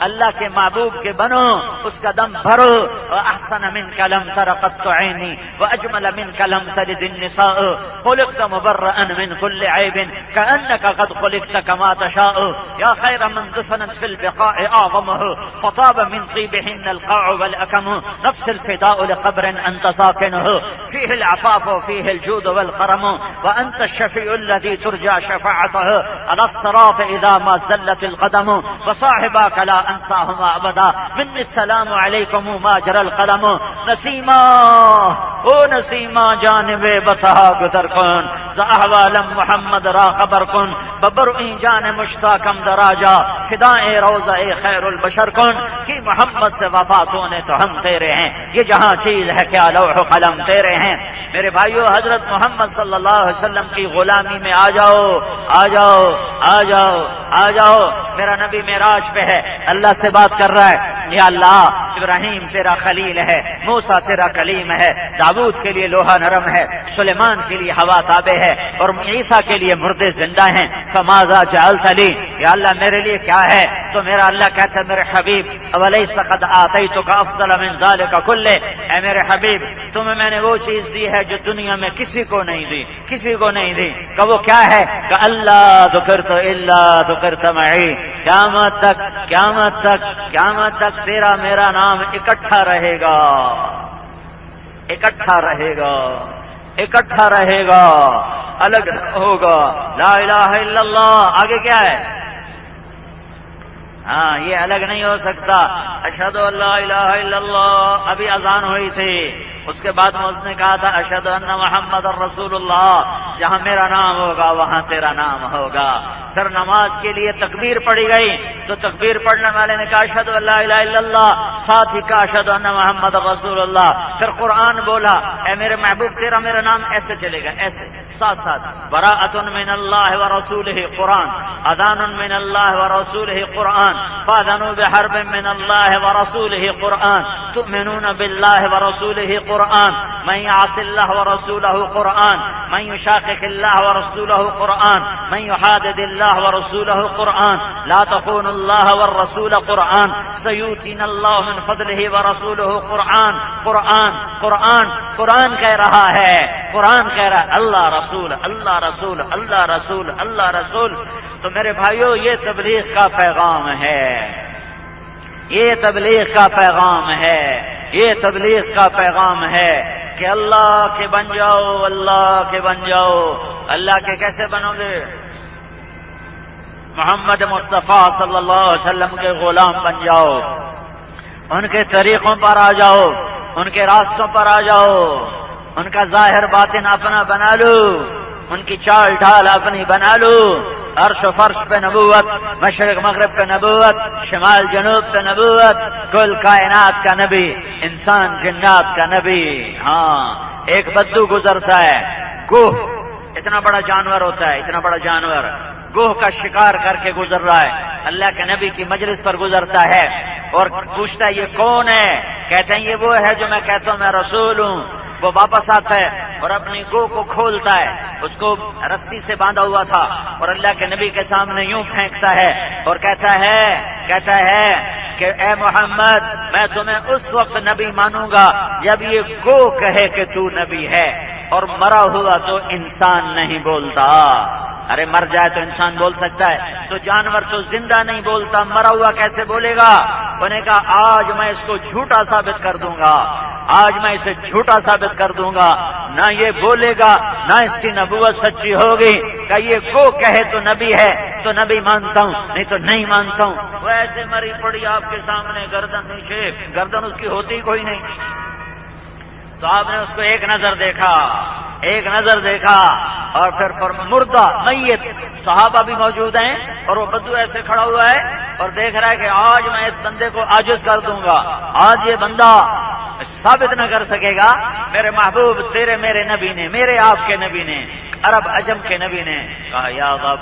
Speaker 1: اللہ کے محبوب کے بنو، اس کا دم بھرو. احسن منک لم تر قط عینی واجمل منک لم تلد النساء خلقت مبرئا من كل عیب كأنك قد خلقت كما تشاء یا خیر من دفنت في البقاع اعظمه فطاب من طيبهن القاع والاكم نفس الفداء لقبر انت ساكنه فيه العفاف وفيه الجود والكرم وانت الشفيع الذي ترجى شفاعته على الصراط اذا ما زلت القدم وصاحباك لا انساهما ابدا مني السلام علیکم ما جرى القلم. نسیما او نسیما جانب بتہا گزر کن ز احوال محمد را خبر کن ببرئی جان مشتاقم دراجا فدائے روضہ خیر البشر کن. کہ محمد سے وفا تو نے تو ہم تیرے ہیں. یہ جہاں چیز ہے کیا لوح و قلم تیرے ہیں. میرے بھائیو حضرت محمد صلی اللہ علیہ وسلم کی غلامی میں آ جاؤ آ جاؤ آ جاؤ آ جاؤ. میرا نبی معراج پہ ہے، اللہ سے بات کر رہا ہے. یا اللہ ابراہیم تیرا خلیل ہے، موسیٰ تیرا کلیم ہے، داؤد کے لیے لوہا نرم ہے، سلیمان کے لیے ہوا تابع ہے، اور عیسیٰ کے لیے مردے زندہ ہیں۔ فماذا جعلت لی، یا اللہ میرے لیے کیا ہے؟ تو میرا اللہ کہتا ہے میرے حبیب اولیس قد آتیتک افضل من ذلک کلہ، اے میرے حبیب تمہیں میں نے وہ چیز دی ہے جو دنیا میں کسی کو نہیں دی، کسی کو نہیں دی۔ کہ وہ کیا ہے؟ کہ اللہ ذکرت الا ذکرت معی، قیامت تک قیامت تک قیامت تک تیرا میرا نام اکٹھا رہے گا، اکٹھا رہے گا، اکٹھا رہے گا، الگ ہوگا۔ لا الہ الا اللہ آگے کیا ہے؟ ہاں یہ الگ نہیں ہو سکتا۔ اشہد ان لا الہ الا اللہ، ابھی اذان ہوئی تھی، اس کے بعد مؤذن نے کہا تھا اشہد ان محمد رسول اللہ، جہاں میرا نام ہوگا وہاں تیرا نام ہوگا۔ پھر نماز کے لیے تکبیر پڑھی گئی تو تکبیر پڑھنے والے نے کہا اشہد ان لا الہ الا اللہ، ساتھ ہی کہا اشہد ان محمد رسول اللہ۔ پھر قرآن بولا اے میرے محبوب تیرا میرا نام ایسے چلے گا، ایسے ساتھ ساتھ، براءۃ من اللہ ورسولہ قرآن، اذان من اللہ ورسولہ قرآن، فاذنوا بحرب من اللہ ورسولہ قرآن، تؤمنون باللہ ورسولہ قرآن، من يعص اللہ ورسولہ قرآن، من يشاقق اللہ ورسولہ قرآن، من يحادد اللہ ورسولہ قرآن، لا تخونوا اللہ والرسول قرآن، سیؤتینا اللہ من فضلہ ورسولہ قرآن۔ قرآن قرآن قرآن کہہ رہا ہے، قرآن کہہ رہا ہے اللہ رسول اللہ رسول اللہ رسول اللہ رسول۔ تو میرے بھائیو یہ تبلیغ کا پیغام ہے، یہ تبلیغ کا پیغام ہے، یہ تبلیغ کا پیغام ہے کہ اللہ کے بن جاؤ، اللہ کے بن جاؤ۔ اللہ کے کیسے بنو گے؟ محمد مصطفیٰ صلی اللہ علیہ وسلم کے غلام بن جاؤ، ان کے طریقوں پر آ جاؤ، ان کے راستوں پر آ جاؤ، ان کا ظاہر باطن اپنا بنا لو، ان کی چال ڈھال اپنی بنا لو۔ عرش و فرش پہ نبوت، مشرق مغرب پہ نبوت، شمال جنوب پہ نبوت، کل کائنات کا نبی، انسان جنات کا نبی۔ ہاں ایک بدو گزرتا ہے، گوہ اتنا بڑا جانور ہوتا ہے، اتنا بڑا جانور گوہ کا شکار کر کے گزر رہا ہے، اللہ کے نبی کی مجلس پر گزرتا ہے اور پوچھتا ہے یہ کون ہے؟ کہتے ہیں یہ وہ ہے جو میں کہتا ہوں میں رسول ہوں۔ وہ واپس آتا ہے اور اپنی گو کو کھولتا ہے، اس کو رسی سے باندھا ہوا تھا، اور اللہ کے نبی کے سامنے یوں پھینکتا ہے اور کہتا ہے کہ اے محمد میں تمہیں اس وقت نبی مانوں گا جب یہ گو کہے کہ تو نبی ہے، اور مرا ہوا تو انسان نہیں بولتا۔ ارے مر جائے تو انسان بول سکتا ہے، تو جانور تو زندہ نہیں بولتا، مرا ہوا کیسے بولے گا؟ انہوں نے کہا آج میں اس کو جھوٹا ثابت کر دوں گا، آج میں اسے جھوٹا ثابت کر دوں گا، نہ یہ بولے گا نہ اس کی نبوت سچی ہوگی۔ کہ یہ گو کہے تو نبی ہے تو نبی مانتا ہوں، نہیں تو نہیں مانتا ہوں۔ وہ ایسے مری پڑی آپ کے سامنے، گردن نیچے، گردن اس کی ہوتی کوئی نہیں۔ تو آپ نے اس کو ایک نظر دیکھا، ایک نظر دیکھا، اور پھر مردہ میت صحابہ بھی موجود ہیں، اور وہ بدو ایسے کھڑا ہوا ہے اور دیکھ رہا ہے کہ آج میں اس بندے کو عاجز کر دوں گا، آج یہ بندہ ثابت نہ کر سکے گا میرے محبوب تیرے میرے نبی نے، میرے آپ کے نبی نے، عرب عجم کے نبی نے کہا یا غب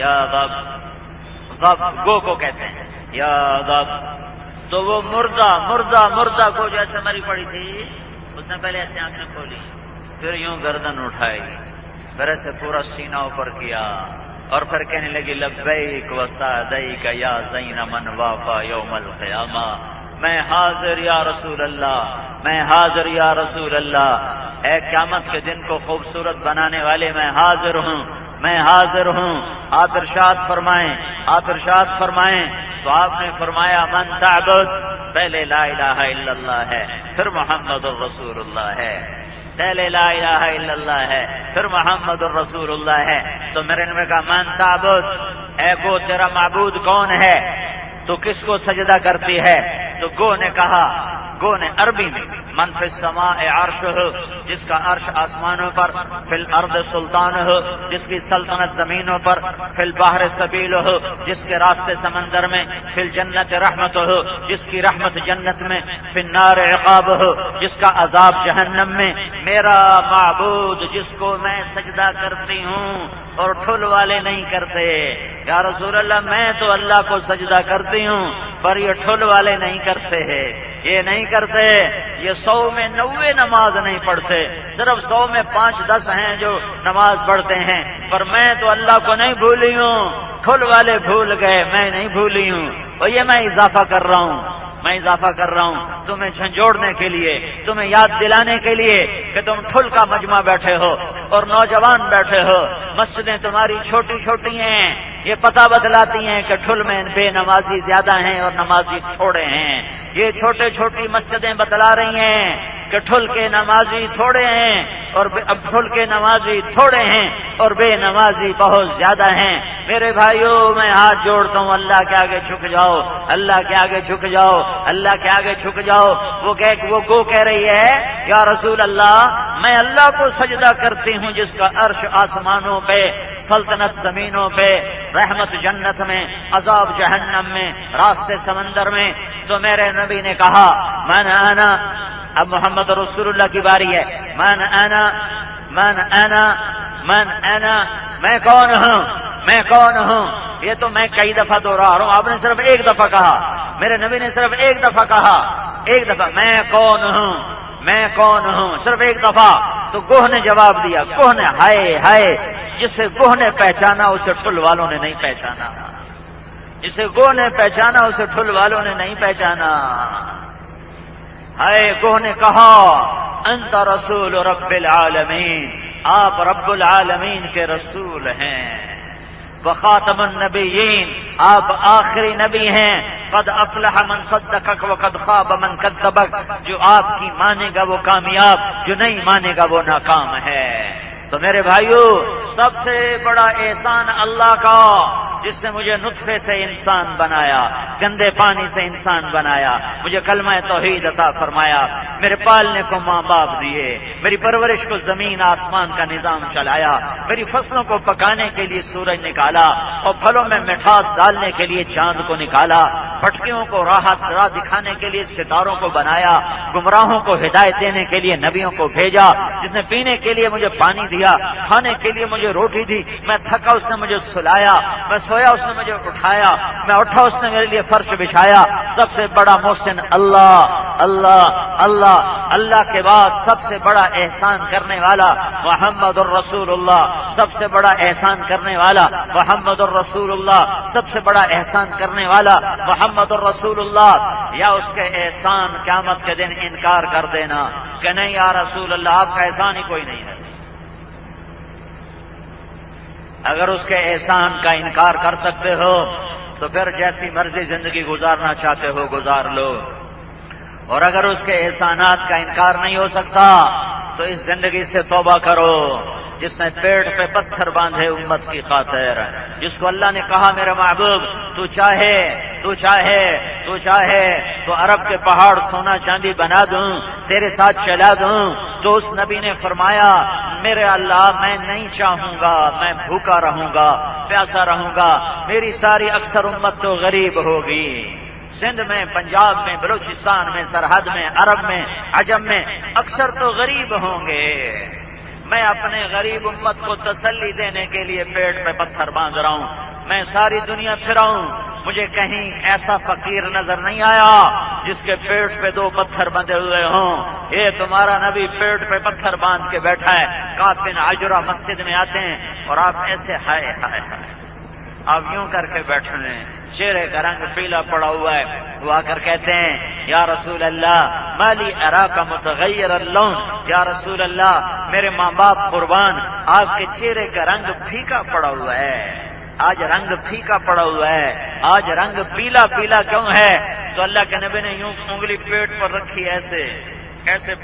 Speaker 1: یا غب، غب گو کو کہتے ہیں، یا غب۔ تو وہ مردہ کو جیسے مری پڑی تھی، اس نے پہلے ایسے آنکھیں کھولی، پھر یوں گردن اٹھائی، پھر ایسے پورا سینہ اوپر کیا، اور پھر کہنے لگی لبیک وسعدیک یا زین من وافا یوم القیامہ، میں حاضر یا رسول اللہ، میں حاضر یا رسول اللہ، اے قیامت کے دن کو خوبصورت بنانے والے میں حاضر ہوں، میں حاضر ہوں۔ آپ ارشاد فرمائیں، آپ ارشاد فرمائیں۔ تو آپ نے فرمایا من تعبد، پہلے لا الہ الا اللہ ہے، پھر محمد الرسول اللہ ہے، پہلے لا الہ الا اللہ ہے، پھر محمد الرسول اللہ ہے۔ تو میرے نے کہا من تعبد، اے گو تیرا معبود کون ہے؟ تو کس کو سجدہ کرتی ہے؟ تو گو نے کہا، گو نے عربی میں من فی السماء عرشہ، جس کا عرش آسمانوں پر، فی الارض سلطانہ، جس کی سلطنت زمینوں پر، فی البحر سبیلہ، جس کے راستے سمندر میں، فی الجنت رحمتہ، جس کی رحمت جنت میں، فی النار عقابہ، جس کا عذاب جہنم میں۔ میرا معبود جس کو میں سجدہ کرتی ہوں اور ٹھل والے نہیں کرتے۔ یا رسول اللہ میں تو اللہ کو سجدہ کرتی ہوں، پر یہ ٹھل والے نہیں کرتے ہیں، یہ نہیں کرتے، یہ 100 میں 90 نماز نہیں پڑھتے، صرف 100 میں 5-10 ہیں جو نماز پڑھتے ہیں، پر میں تو اللہ کو نہیں بھولی ہوں، ٹھل والے بھول گئے، میں نہیں بھولی ہوں، اور یہ میں اضافہ کر رہا ہوں، میں اضافہ کر رہا ہوں تمہیں جھنجھوڑنے کے لیے، تمہیں یاد دلانے کے لیے کہ تم ٹھل کا مجمع بیٹھے ہو اور نوجوان بیٹھے ہو، مسجدیں تمہاری چھوٹی چھوٹی ہیں، یہ پتہ بتلاتی ہیں کہ ٹھل میں بے نمازی زیادہ ہیں اور نمازی تھوڑے ہیں، یہ چھوٹے چھوٹی مسجدیں بتلا رہی ہیں کہ ٹھل کے نمازی تھوڑے ہیں اور اب ٹھل کے نمازی تھوڑے ہیں اور بے نمازی بہت زیادہ ہیں۔ میرے بھائیوں میں ہاتھ جوڑتا ہوں، اللہ کے آگے جھک جاؤ، اللہ کے آگے جھک جاؤ، اللہ کے آگے جھک جاؤ۔ وہ کہہ رہی ہے یا رسول اللہ میں اللہ کو سجدہ کرتی ہوں جس کا عرش آسمانوں پہ، سلطنت زمینوں پہ، رحمت جنت میں، عذاب جہنم میں، راستے سمندر میں۔ تو میرے نبی نے کہا من انا، اب محمد رسول اللہ کی باری ہے، من انا من انا من انا، میں کون ہوں، میں کون ہوں، یہ تو میں کئی دفعہ دوہرا رہا ہوں، آپ نے صرف ایک دفعہ کہا، میرے نبی نے صرف ایک دفعہ کہا، ایک دفعہ میں کون ہوں، میں کون ہوں، صرف ایک دفعہ۔ تو گوہ نے جواب دیا، گوہ نے ہائے ہائے، جسے گوہ نے پہچانا اسے ٹھل والوں نے نہیں پہچانا، جسے گوہ نے پہچانا اسے ٹھل والوں نے نہیں پہچانا۔ ہائے گوہ نے کہا انت رسول رب العالمین، آپ رب العالمین کے رسول ہیں، وخاتم النبیین، آپ آخری نبی ہیں، قد افلح من صدقک وقد خاب من کذبک، جو آپ کی مانے گا وہ کامیاب، جو نہیں مانے گا وہ ناکام ہے۔ تو میرے بھائیوں سب سے بڑا احسان اللہ کا جس نے مجھے نطفے سے انسان بنایا، گندے پانی سے انسان بنایا، مجھے کلمہ توحید عطا فرمایا، میرے پالنے کو ماں باپ دیے، میری پرورش کو زمین آسمان کا نظام چلایا، میری فصلوں کو پکانے کے لیے سورج نکالا اور پھلوں میں مٹھاس ڈالنے کے لیے چاند کو نکالا، بھٹکیوں کو راہ دکھانے کے لیے ستاروں کو بنایا، گمراہوں کو ہدایت دینے کے لیے نبیوں کو بھیجا، جس نے پینے کے لیے مجھے پانی دیا، کھانے کے لیے مجھے روٹی دی، میں تھکا اس نے مجھے سلایا، میں سویا اس نے مجھے اٹھایا، میں اٹھا اس نے میرے لیے فرش بچھایا۔ سب سے بڑا محسن اللہ، اللہ اللہ اللہ کے بعد سب سے بڑا احسان کرنے والا محمد الرسول اللہ، سب سے بڑا احسان کرنے والا محمد الرسول اللہ، سب سے بڑا احسان کرنے والا محمد الرسول اللہ۔ یا اس کے احسان قیامت کے دن انکار کر دینا کہ نہیں یا رسول اللہ آپ کا احسان ہی کوئی نہیں ہے۔ اگر اس کے احسان کا انکار کر سکتے ہو تو پھر جیسی مرضی زندگی گزارنا چاہتے ہو گزار لو، اور اگر اس کے احسانات کا انکار نہیں ہو سکتا تو اس زندگی سے توبہ کرو جس نے پیٹ پہ پتھر باندھے امت کی خاطر، جس کو اللہ نے کہا میرا محبوب تو چاہے تو عرب کے پہاڑ سونا چاندی بنا دوں، تیرے ساتھ چلا دوں، تو اس نبی نے فرمایا میرے اللہ میں نہیں چاہوں گا، میں بھوکا رہوں گا، پیاسا رہوں گا، میری ساری اکثر امت تو غریب ہوگی، سندھ میں، پنجاب میں، بلوچستان میں، سرحد میں، عرب میں، عجم میں اکثر تو غریب ہوں گے، میں اپنے غریب امت کو تسلی دینے کے لیے پیٹ پہ پتھر باندھ رہا ہوں، میں ساری دنیا پھراؤں، مجھے کہیں ایسا فقیر نظر نہیں آیا جس کے پیٹ پہ 2 پتھر بندھے ہوئے ہوں۔ یہ تمہارا نبی پیٹ پہ پتھر باندھ کے بیٹھا ہے، کعب بن عجرہ مسجد میں آتے ہیں اور آپ ایسے ہائے ہائے ہائے آپ یوں کر کے بیٹھے ہیں، چہرے کا رنگ پیلا پڑا ہوا ہے، وہ آ کر کہتے ہیں یا رسول اللہ مالی اراک متغیر اللون، یا رسول اللہ میرے ماں باپ قربان آپ کے چہرے کا رنگ پھیکا پڑا ہوا ہے، آج رنگ پھیکا پڑا ہوا ہے، آج رنگ پیلا پیلا کیوں ہے؟ تو اللہ کے نبی نے یوں انگلی پیٹ پر رکھی، ایسے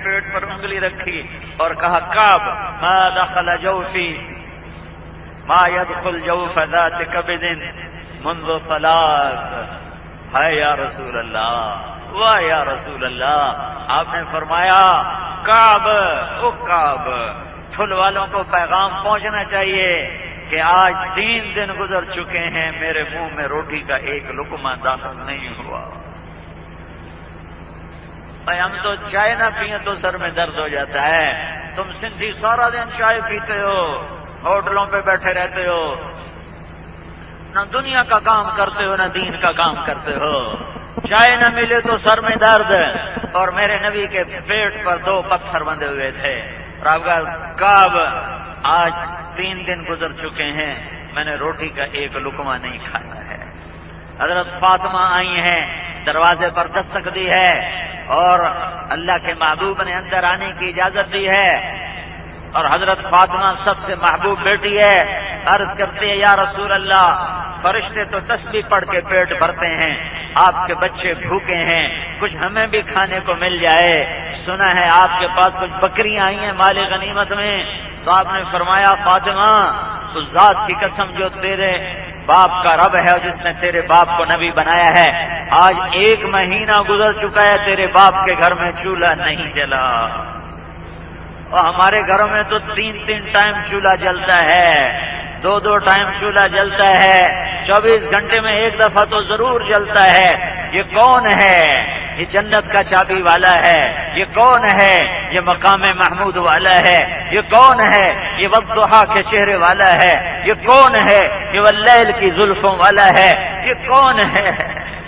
Speaker 1: پیٹ پر انگلی رکھی اور کہا کعب ما دخل جوفی ما يدخل جوف ذات کبد منذ طلاق، ہے یا رسول اللہ، واہ یا رسول اللہ۔ آپ نے فرمایا کعب ٹھل والوں کو پیغام پہنچنا چاہیے کہ آج 3 دن گزر چکے ہیں میرے منہ میں روٹی کا ایک لقمہ داخل نہیں ہوا، ہم تو چائے نہ پیئیں تو سر میں درد ہو جاتا ہے، تم سندھی سارا دن چائے پیتے ہو، ہوٹلوں پہ بیٹھے رہتے ہو، نہ دنیا کا کام کرتے ہو نہ دین کا کام کرتے ہو، چائے نہ ملے تو سر میں درد، اور میرے نبی کے پیٹ پر 2 پتھر بندھے ہوئے تھے۔ اور آپ کا کعب آج 3 دن گزر چکے ہیں، میں نے روٹی کا ایک لقمہ نہیں کھایا ہے۔ حضرت فاطمہ آئی ہیں، دروازے پر دستک دی ہے اور اللہ کے محبوب نے اندر آنے کی اجازت دی ہے، اور حضرت فاطمہ سب سے محبوب بیٹی ہے۔ عرض کرتے ہیں یا رسول اللہ، فرشتے تو تسبیح پڑھ کے پیٹ بھرتے ہیں، آپ کے بچے بھوکے ہیں، کچھ ہمیں بھی کھانے کو مل جائے۔ سنا ہے آپ کے پاس کچھ بکریاں آئی ہیں مال غنیمت میں، تو آپ نے فرمایا فاطمہ اس ذات کی قسم جو تیرے باپ کا رب ہے اور جس نے تیرے باپ کو نبی بنایا ہے، آج 1 مہینہ گزر چکا ہے تیرے باپ کے گھر میں چولہا نہیں جلا، اور ہمارے گھروں میں تو 3 ٹائم چولہا جلتا ہے، 2 ٹائم چولہا جلتا ہے، 24 گھنٹے میں 1 دفعہ تو ضرور جلتا ہے۔ یہ کون ہے؟ یہ جنت کا چابی والا ہے۔ یہ کون ہے؟ یہ مقام محمود والا ہے۔ یہ کون ہے؟ یہ والضحیٰ کے چہرے والا ہے۔ یہ کون ہے؟ یہ واللیل کی زلفوں والا ہے۔ یہ کون ہے؟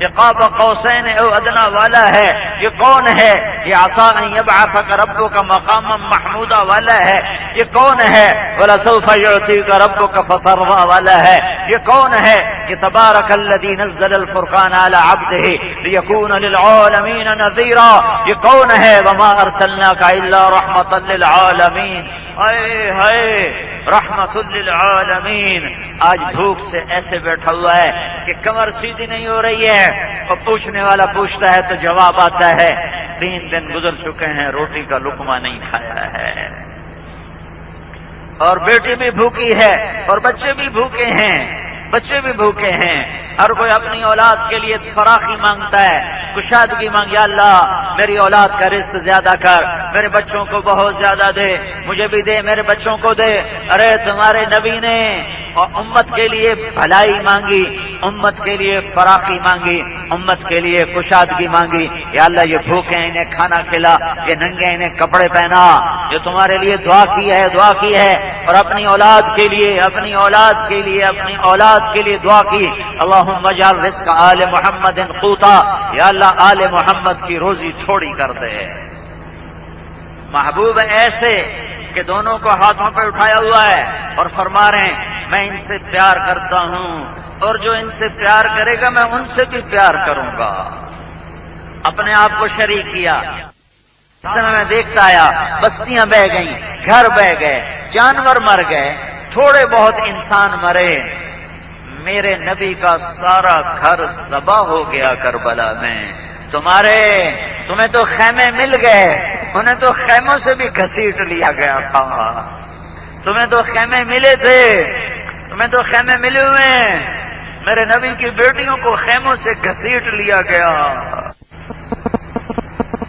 Speaker 1: یہ قاب قوسین او ادنیٰ والا ہے۔ یہ کون ہے؟ یہ عسیٰ ان یبعثک ربک مقاما محمودا والا ہے۔ یہ کون ہے؟ وَلَسَوْفَ يُعْطِيكَ رَبُّكَ فَتَرْضَىٰ والا ہے۔ یہ کون ہے؟ یہ تبارک الذی نزل الفرقان علی عبدہ لیکون للعالمین نذیرا۔ یہ کون ہے؟ وما ارسلناک الا رحمۃ للعالمین۔ اے ہائے رحمت للعالمین۔ آج بھوک سے ایسے بیٹھا ہوا ہے کہ کمر سیدھی نہیں ہو رہی ہے، اور پوچھنے والا پوچھتا ہے تو جواب آتا ہے 3 دن گزر چکے ہیں روٹی کا لقمہ نہیں کھایا ہے، اور بیٹی بھی بھوکی ہے اور بچے بھی بھوکے ہیں، بچے بھی بھوکے ہیں۔ ہر کوئی اپنی اولاد کے لیے فراخی مانگتا ہے، کشادگی مانگ، یا اللہ میری اولاد کا رزق زیادہ کر، میرے بچوں کو بہت زیادہ دے، مجھے بھی دے، میرے بچوں کو دے۔ ارے تمہارے نبی نے اور امت کے لیے بھلائی مانگی، امت کے لیے فراخی مانگی، امت کے لیے کشادگی مانگی۔ یا اللہ یہ بھوکے ہیں انہیں کھانا کھلا، یہ ننگے انہیں کپڑے پہنا، جو تمہارے لیے دعا کی ہے دعا کی ہے، اور اپنی اولاد کے لیے اپنی اولاد کے لیے اپنی اولاد کے لیے دعا کی۔ اللہم اجعل رزق آل محمد قوتا، یا اللہ آل محمد کی روزی تھوڑی کر دے۔ محبوب ایسے کہ دونوں کو ہاتھوں پہ اٹھایا ہوا ہے اور فرما رہے ہیں میں ان سے پیار کرتا ہوں، اور جو ان سے پیار کرے گا میں ان سے بھی پیار کروں گا۔ اپنے آپ کو شریک کیا۔ اس طرح میں دیکھتا آیا بستیاں بہ گئیں، گھر بہ گئے، جانور مر گئے، تھوڑے بہت انسان مرے، میرے نبی کا سارا گھر ذبح ہو گیا کربلا میں۔ تمہیں تو خیمے مل گئے، انہیں تو خیموں سے بھی گھسیٹ لیا گیا تھا۔ تمہیں تو خیمے ملے تھے، تمہیں تو خیمے ملے ہوئے ہیں، میرے نبی کی بیٹیوں کو خیموں سے گھسیٹ لیا گیا۔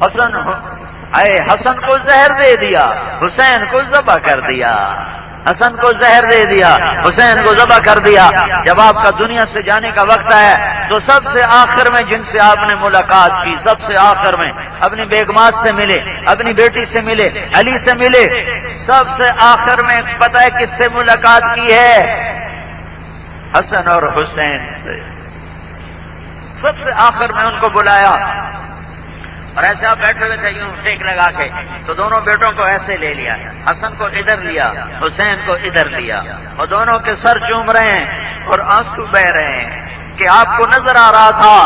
Speaker 1: حسن کو زہر دے دیا، حسین کو ذبح کر دیا، حسن کو زہر دے دیا، حسین کو ذبح کر دیا۔ جب آپ کا دنیا سے جانے کا وقت ہے تو سب سے آخر میں جن سے آپ نے ملاقات کی، سب سے آخر میں اپنی بیگمات سے ملے، اپنی بیٹی سے ملے، علی سے ملے، سب سے آخر میں پتہ ہے کس سے ملاقات کی ہے؟ حسن اور حسین سے۔ سب سے آخر میں ان کو بلایا، اور ایسے آپ بیٹھے ہوئے تھے یوں ٹیک لگا کے، تو دونوں بیٹوں کو ایسے لے لیا، حسن کو ادھر لیا، حسین کو ادھر لیا، اور دونوں کے سر چوم رہے ہیں اور آنسو بہ رہے ہیں کہ آپ کو نظر آ رہا تھا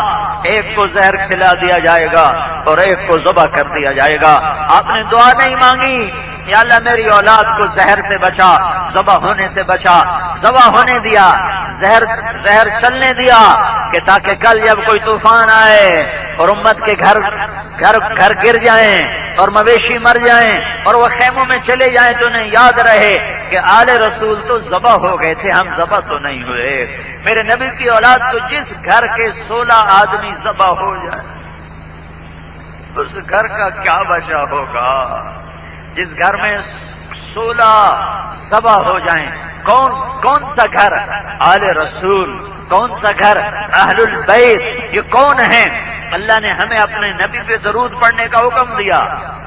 Speaker 1: ایک کو زہر کھلا دیا جائے گا اور ایک کو ذبح کر دیا جائے گا۔ آپ نے دعا نہیں مانگی یا اللہ میری اولاد کو زہر سے بچا، ذبح ہونے سے بچا، ذبح ہونے دیا، زہر چلنے دیا، کہ تاکہ کل جب کوئی طوفان آئے اور امت کے گھر گر جائیں اور مویشی مر جائیں اور وہ خیموں میں چلے جائیں تو انہیں یاد رہے کہ آل رسول تو ذبح ہو گئے تھے، ہم ذبح تو نہیں ہوئے۔ میرے نبی کی اولاد تو جس گھر کے 16 آدمی ذبح ہو جائیں اس گھر کا کیا بچا ہوگا؟ جس گھر میں 16 ذبح ہو جائیں، کون سا گھر؟ آل رسول، کون سا گھر؟ اہل البیت۔ یہ کون ہیں؟ اللہ نے ہمیں اپنے نبی پہ درود پڑھنے کا حکم دیا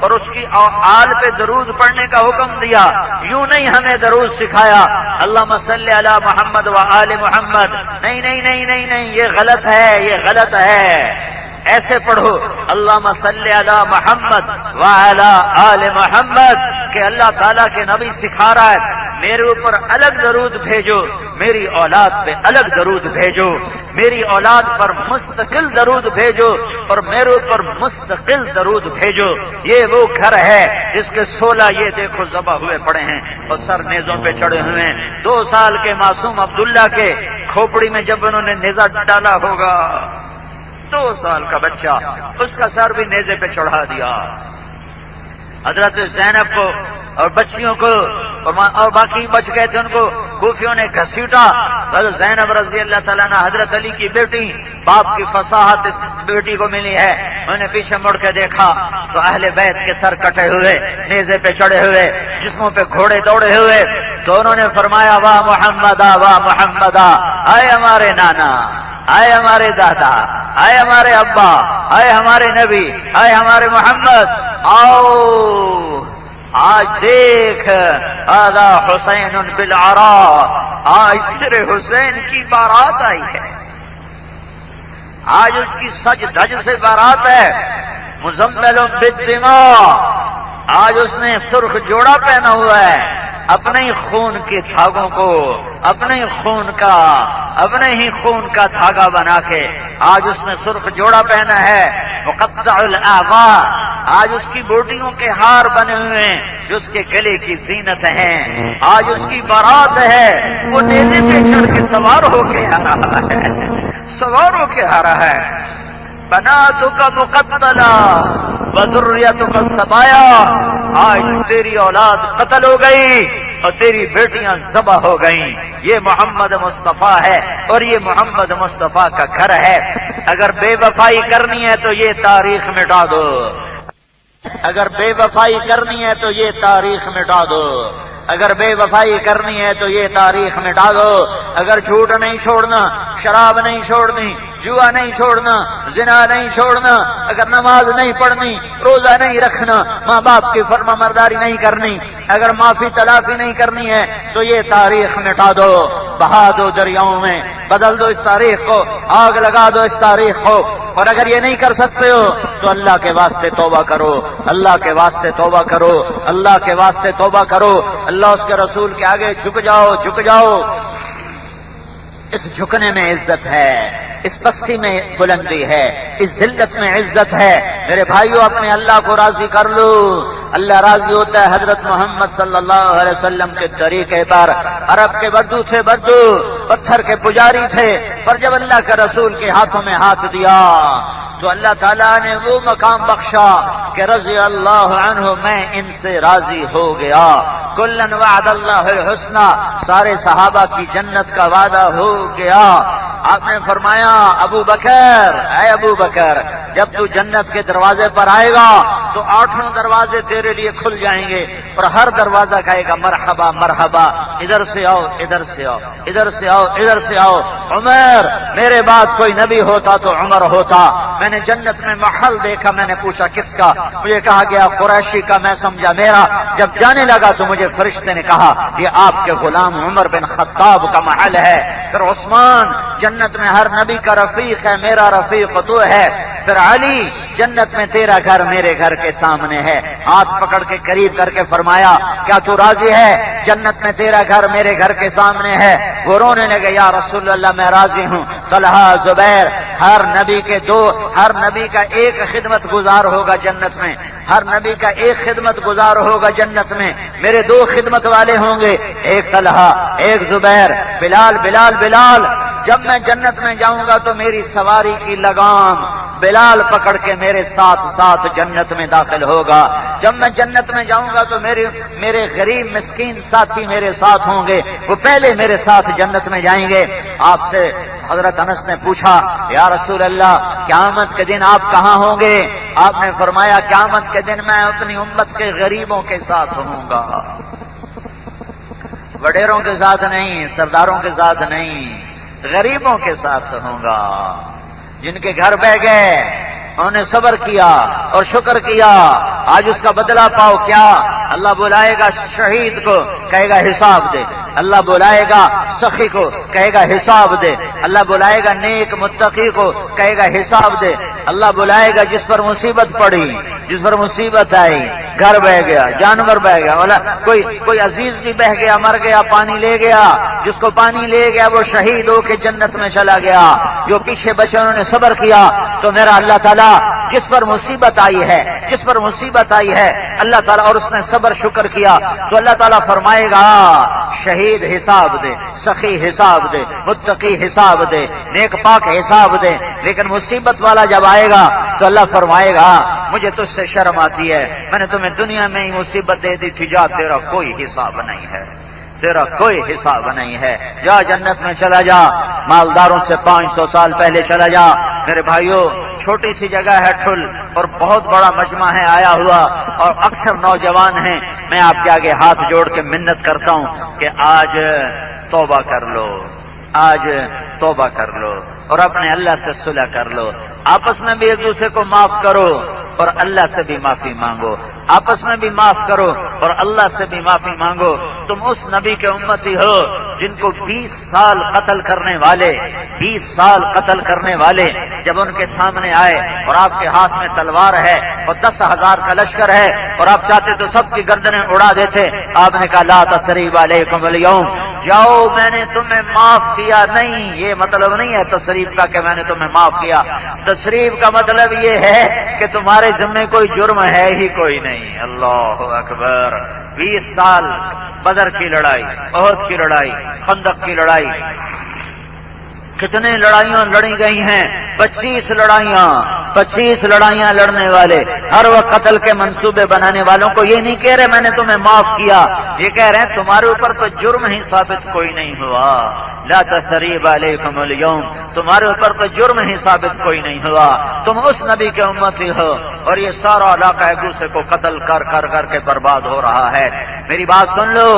Speaker 1: اور اس کی آل پہ درود پڑھنے کا حکم دیا۔ یوں نہیں ہمیں درود سکھایا اللہم صلی علی محمد و آل محمد، نہیں نہیں نہیں نہیں نہیں، یہ غلط ہے، یہ غلط ہے۔ ایسے پڑھو اللہم صلی علی محمد وعلی آل محمد کہ اللہ تعالیٰ کے نبی سکھا رہا ہے میرے اوپر الگ درود بھیجو، میری اولاد پہ الگ درود بھیجو، میری اولاد پر مستقل درود بھیجو اور میرے اوپر مستقل درود بھیجو۔ یہ وہ گھر ہے جس کے 16 یہ دیکھو ذبح ہوئے پڑے ہیں اور سر نیزوں پہ چڑھے ہوئے ہیں۔ 2 سال کے معصوم عبداللہ کے کھوپڑی میں جب انہوں نے نیزہ ڈالا ہوگا، 2 سال کا بچہ، اس کا سر بھی نیزے پہ چڑھا دیا۔ حضرت زینب کو اور بچیوں کو اور باقی بچ گئے تھے ان کو کوفیوں نے گھسیٹا۔ حضرت زینب رضی اللہ تعالیٰ عنہ حضرت علی کی بیٹی، باپ کی فصاحت اس بیٹی کو ملی ہے، انہوں نے پیچھے مڑ کے دیکھا تو اہل بیت کے سر کٹے ہوئے، نیزے پہ چڑھے ہوئے، جسموں پہ گھوڑے دوڑے ہوئے، تو انہوں نے فرمایا واہ محمدا واہ محمدا، آئے ہمارے نانا، آئے ہمارے دادا، آئے ہمارے ابا، آئے ہمارے نبی، آئے ہمارے محمد، آؤ آج دیکھ آدھا حسین بالعراء، آج تیرے حسین کی بارات آئی ہے، آج اس کی سج دھج سے بارات ہے، مزمل بالدماء، آج اس نے سرخ جوڑا پہنا ہوا ہے، اپنے ہی خون کے دھاگوں کو اپنے ہی خون کا دھاگا بنا کے آج اس نے سرخ جوڑا پہنا ہے، مقطع الاعضاء، آج اس کی بوٹیوں کے ہار بنے ہوئے ہیں جو اس کے گلے کی زینت ہیں، آج اس کی بارات ہے، وہ نیزے پہ چڑھ کے سوار ہو کے آ رہا ہے، بناتک مقتلا وذریتک سبایا، آج تیری اولاد قتل ہو گئی اور تیری بیٹیاں ذبح ہو گئیں۔ یہ محمد مصطفیٰ ہے اور یہ محمد مصطفیٰ کا گھر ہے۔ اگر بے وفائی کرنی ہے تو یہ تاریخ مٹا دو، اگر بے وفائی کرنی ہے تو یہ تاریخ مٹا دو، اگر بے وفائی کرنی ہے تو یہ تاریخ مٹا دو، اگر جھوٹ نہیں چھوڑنا، شراب نہیں چھوڑنی، جوا نہیں چھوڑنا، زنا نہیں چھوڑنا، اگر نماز نہیں پڑھنی، روزہ نہیں رکھنا، ماں باپ کی فرما برداری نہیں کرنی، اگر معافی تلافی نہیں کرنی ہے تو یہ تاریخ مٹا دو، بہا دو دریاؤں میں، بدل دو اس تاریخ کو، آگ لگا دو اس تاریخ کو۔ اور اگر یہ نہیں کر سکتے ہو تو اللہ کے واسطے توبہ کرو، اللہ کے واسطے توبہ کرو، اللہ کے واسطے توبہ کرو، اللہ اس کے رسول کے آگے جھک جاؤ، جھک جاؤ۔ اس جھکنے میں عزت ہے، اس پستی میں بلندی ہے، اس ذلت میں عزت ہے۔ میرے بھائیوں اپنے اللہ کو راضی کر لو، اللہ راضی ہوتا ہے حضرت محمد صلی اللہ علیہ وسلم کے طریقے پر۔ عرب کے بدو تھے، بدو پتھر کے پجاری تھے، پر جب اللہ کے رسول کے ہاتھوں میں ہاتھ دیا تو اللہ تعالیٰ نے وہ مقام بخشا کہ رضی اللہ عنہ، میں ان سے راضی ہو گیا۔ کلن وعد اللہ الحسنى، سارے صحابہ کی جنت کا وعدہ ہو گیا۔ آپ نے فرمایا ابو بکر، اے ابو بکر، جب تو جنت کے دروازے پر آئے گا تو 8 دروازے تیرے لیے کھل جائیں گے اور ہر دروازہ کہے گا مرحبا مرحبا، ادھر سے آؤ، ادھر سے آؤ، ادھر سے آؤ، ادھر سے آؤ۔ عمر، میرے بعد کوئی نبی ہوتا تو عمر ہوتا۔ میں نے جنت میں محل دیکھا، میں نے پوچھا کس کا، مجھے کہا گیا قریشی کا، میں سمجھا میرا۔ جب جانے لگا تو مجھے فرشتے نے کہا یہ آپ کے غلام عمر بن خطاب کا محل ہے۔ پھر عثمان، جنت میں ہر نبی کا رفیق ہے، میرا رفیق تو ہے۔ پھر علی، جنت میں تیرا گھر میرے گھر کے سامنے ہے۔ ہاتھ پکڑ کے قریب کر کے فرمایا کیا تو راضی ہے؟ جنت میں تیرا گھر میرے گھر کے سامنے ہے۔ وہ رونے لگے، یا رسول اللہ میں راضی ہوں۔ طلحہ، زبیر، ہر نبی کا ایک خدمت گزار ہوگا جنت میں، ہر نبی کا ایک خدمت گزار ہوگا جنت میں۔ میرے 2 خدمت والے ہوں گے، ایک طلحہ، ایک زبیر۔ بلال، بلال، بلال، جب میں جنت میں جاؤں گا تو میری سواری کی لگام بلال پکڑ کے میرے ساتھ ساتھ جنت میں داخل ہوگا۔ جب میں جنت میں جاؤں گا تو میرے غریب مسکین ساتھی میرے ساتھ ہوں گے، وہ پہلے میرے ساتھ جنت میں جائیں گے۔ آپ سے حضرت انس نے پوچھا یا رسول اللہ قیامت کے دن آپ کہاں ہوں گے؟ آپ نے فرمایا قیامت کے دن میں اپنی امت کے غریبوں کے ساتھ ہوں گا، وڈیروں کے ساتھ نہیں، سرداروں کے ساتھ نہیں، غریبوں کے ساتھ ہوں گا، جن کے گھر بہ گئے، انہوں نے صبر کیا اور شکر کیا، آج اس کا بدلہ پاؤ۔ کیا اللہ بلائے گا شہید کو، کہے گا حساب دے۔ اللہ بلائے گا سخی کو، کہے گا حساب دے۔ اللہ بلائے گا نیک متقی کو، کہے گا حساب دے۔ اللہ بلائے گا جس پر مصیبت پڑی، جس پر مصیبت آئی، گھر بہ گیا، جانور بہ گیا، کوئی عزیز بھی بہ گیا، مر گیا، پانی لے گیا، جس کو پانی لے گیا وہ شہید ہو کے جنت میں چلا گیا۔ جو پیچھے بچے انہوں نے صبر کیا، تو میرا اللہ تعالیٰ جس پر مصیبت آئی ہے، جس پر مصیبت آئی ہے اللہ تعالیٰ، اور اس نے صبر شکر کیا، تو اللہ تعالیٰ فرمائے گا شہید حساب دے، سخی حساب دے، متقی حساب دے، نیک پاک حساب دے۔ لیکن مصیبت والا جب آئے گا تو اللہ فرمائے گا مجھے تجھ سے شرم آتی ہے، میں نے تمہیں دنیا میں ہی مصیبت دے دی تھی، جا تیرا کوئی حساب نہیں ہے، تیرا کوئی حساب نہیں ہے، جا جنت میں چلا جا، مالداروں سے 500 سال پہلے چلا جا۔ میرے بھائیوں، چھوٹی سی جگہ ہے ٹھل، اور بہت بڑا مجمع ہے آیا ہوا، اور اکثر نوجوان ہیں۔ میں آپ کے آگے ہاتھ جوڑ کے منت کرتا ہوں کہ آج توبہ کر لو، آج توبہ کر لو، اور اپنے اللہ سے صلح کر لو۔ آپس میں بھی ایک دوسرے کو معاف کرو، اور اللہ سے بھی معافی مانگو۔ آپس میں بھی معاف کرو اور اللہ سے بھی معافی مانگو۔ تم اس نبی کے امتی ہو جن کو 20 سال قتل کرنے والے، 20 سال قتل کرنے والے جب ان کے سامنے آئے اور آپ کے ہاتھ میں تلوار ہے اور 10,000 کا لشکر ہے اور آپ چاہتے تو سب کی گردنیں اڑا دیتے، آپ نے کہا لا تثریب علیکم اليوم، جاؤ میں نے تمہیں معاف کیا۔ نہیں، یہ مطلب نہیں ہے تصریف کا کہ میں نے تمہیں معاف کیا۔ تصریف کا مطلب یہ ہے کہ تمہارے ذمے کوئی جرم ہے ہی کوئی نہیں۔ اللہ اکبر۔ 20 سال بدر کی لڑائی، احد کی لڑائی، خندق کی لڑائی، کتنے لڑائیاں لڑی گئی ہیں، 25 لڑائیاں لڑنے والے، ہر وقت قتل کے منصوبے بنانے والوں کو یہ نہیں کہہ رہے میں نے تمہیں معاف کیا، یہ کہہ رہے ہیں تمہارے اوپر تو جرم ہی ثابت کوئی نہیں ہوا۔ لا تثریب علیکم اليوم، تمہارے اوپر تو جرم ہی ثابت کوئی نہیں ہوا، تم اس نبی کے امتی ہو، اور یہ سارا علاقہ ایک دوسرے کو قتل کر کر کر کے برباد ہو رہا ہے۔ میری بات سن لو،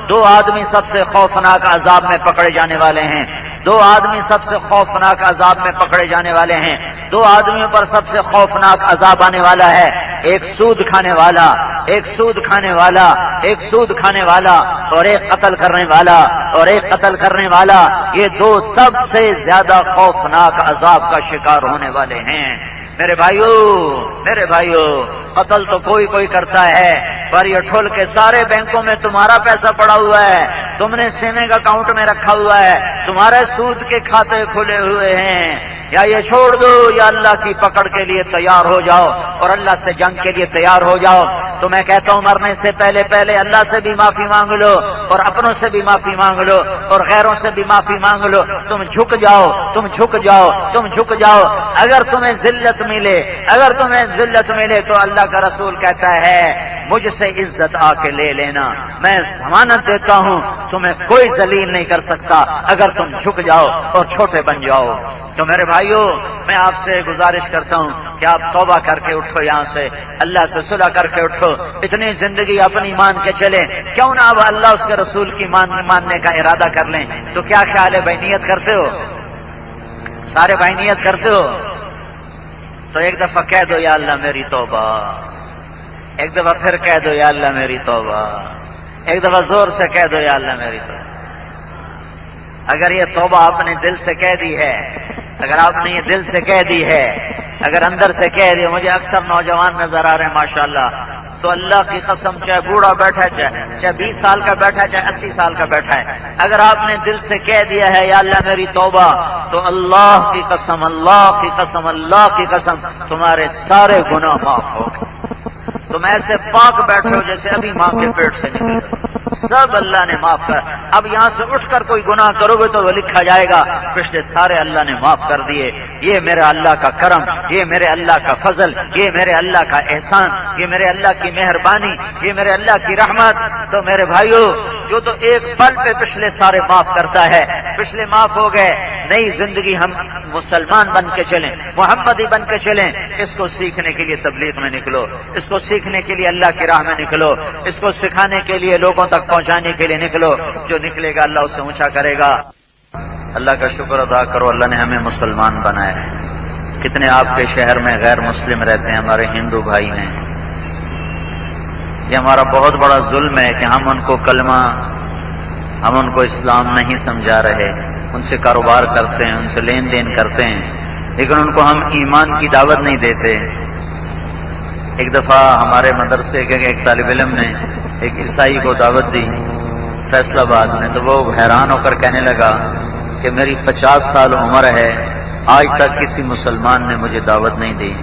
Speaker 1: 2 آدمی سب سے خوفناک عذاب میں پکڑے جانے والے ہیں، 2 آدمی سب سے خوفناک عذاب میں پکڑے جانے والے ہیں، 2 آدمیوں پر سب سے خوفناک عذاب آنے والا ہے، ایک سود کھانے والا، ایک سود کھانے والا، ایک سود کھانے والا، اور ایک قتل کرنے والا، اور ایک قتل کرنے والا، یہ 2 سب سے زیادہ خوفناک عذاب کا شکار ہونے والے ہیں۔ میرے بھائیو، قتل تو کوئی کوئی کرتا ہے، پر یہ ٹھول کے سارے بینکوں میں تمہارا پیسہ پڑا ہوا ہے، تم نے سیونگ اکاؤنٹ میں رکھا ہوا ہے، تمہارے سود کے کھاتے کھلے ہوئے ہیں، یا یہ چھوڑ دو یا اللہ کی پکڑ کے لیے تیار ہو جاؤ اور اللہ سے جنگ کے لیے تیار ہو جاؤ۔ تو میں کہتا ہوں مرنے سے پہلے اللہ سے بھی معافی مانگ لو، اور اپنوں سے بھی معافی مانگ لو، اور غیروں سے بھی معافی مانگ لو۔ تم جھک جاؤ، تم جھک جاؤ، تم جھک جاؤ۔ اگر تمہیں ذلت ملے تو اللہ کا رسول کہتا ہے مجھ سے عزت آ کے لے لینا، میں ضمانت دیتا ہوں تمہیں کوئی ذلیل نہیں کر سکتا اگر تم جھک جاؤ اور چھوٹے بن جاؤ۔ تو میرے بھائیوں، میں آپ سے گزارش کرتا ہوں کہ آپ توبہ کر کے اٹھو، یہاں سے اللہ سے صلح کر کے اٹھو، اتنی زندگی اپنی مان کے چلیں، کیوں نہ اب اللہ اس کے رسول کی ماننے کا ارادہ کر لیں۔ تو کیا خیال ہے بھائی، نیت کرتے ہو؟ سارے بھائی نیت کرتے ہو؟ تو ایک دفعہ کہہ دو یا اللہ میری توبہ، ایک دفعہ پھر کہہ دو یا اللہ میری توبہ، ایک دفعہ زور سے کہہ دو یا اللہ میری توبہ۔ اگر یہ توبہ آپ نے دل سے کہہ دی ہے، اگر آپ نے یہ دل سے کہہ دی ہے، اگر اندر سے کہہ دی، مجھے اکثر نوجوان نظر آ رہے ہیں ماشاءاللہ، تو اللہ کی قسم چاہے بوڑھا بیٹھا ہے، چاہے 20 سال کا بیٹھا ہے، چاہے 80 سال کا بیٹھا ہے، اگر آپ نے دل سے کہہ دیا ہے یا اللہ میری توبہ، تو اللہ کی قسم، اللہ کی قسم، اللہ کی قسم، تمہارے سارے گناہ معاف ہو گئے۔ تم ایسے پاک بیٹھے ہو جیسے ابھی ماں کے پیٹ سے نکلے، سب اللہ نے معاف کر۔ اب یہاں سے اٹھ کر کوئی گناہ کرو گے تو وہ لکھا جائے گا پچھلے سارے اللہ نے معاف کر دیے۔ یہ میرے اللہ کا کرم، یہ میرے اللہ کا فضل، یہ میرے اللہ کا احسان، یہ میرے اللہ کی مہربانی، یہ میرے اللہ کی رحمت۔ تو میرے بھائیو، جو تو ایک پل پہ پچھلے سارے معاف کرتا ہے، پچھلے معاف ہو گئے، نئی زندگی ہم مسلمان بن کے چلیں، محمدی بن کے چلیں۔ اس کو سیکھنے کے لیے تبلیغ میں نکلو، اس کو سیکھنے کے لیے اللہ کی راہ میں نکلو، اس کو سکھانے کے لیے لوگوں تک پہنچانے کے لیے نکلو۔ جو نکلے گا اللہ اسے اونچا کرے گا۔ اللہ کا شکر ادا کرو، اللہ نے ہمیں مسلمان بنایا ہے۔ کتنے آپ کے شہر میں غیر مسلم رہتے ہیں، ہمارے ہندو بھائی ہیں، یہ ہمارا بہت بڑا ظلم ہے کہ ہم ان کو کلمہ، ہم ان کو اسلام نہیں سمجھا رہے، ان سے کاروبار کرتے ہیں، ان سے لین دین کرتے ہیں، لیکن ان کو ہم ایمان کی دعوت نہیں دیتے۔ ایک دفعہ ہمارے مدرسے کے ایک طالب علم نے ایک عیسائی کو دعوت دی فیصل آباد میں، تو وہ حیران ہو کر کہنے لگا کہ میری 50 سال عمر ہے، آج تک کسی مسلمان نے مجھے دعوت نہیں دی،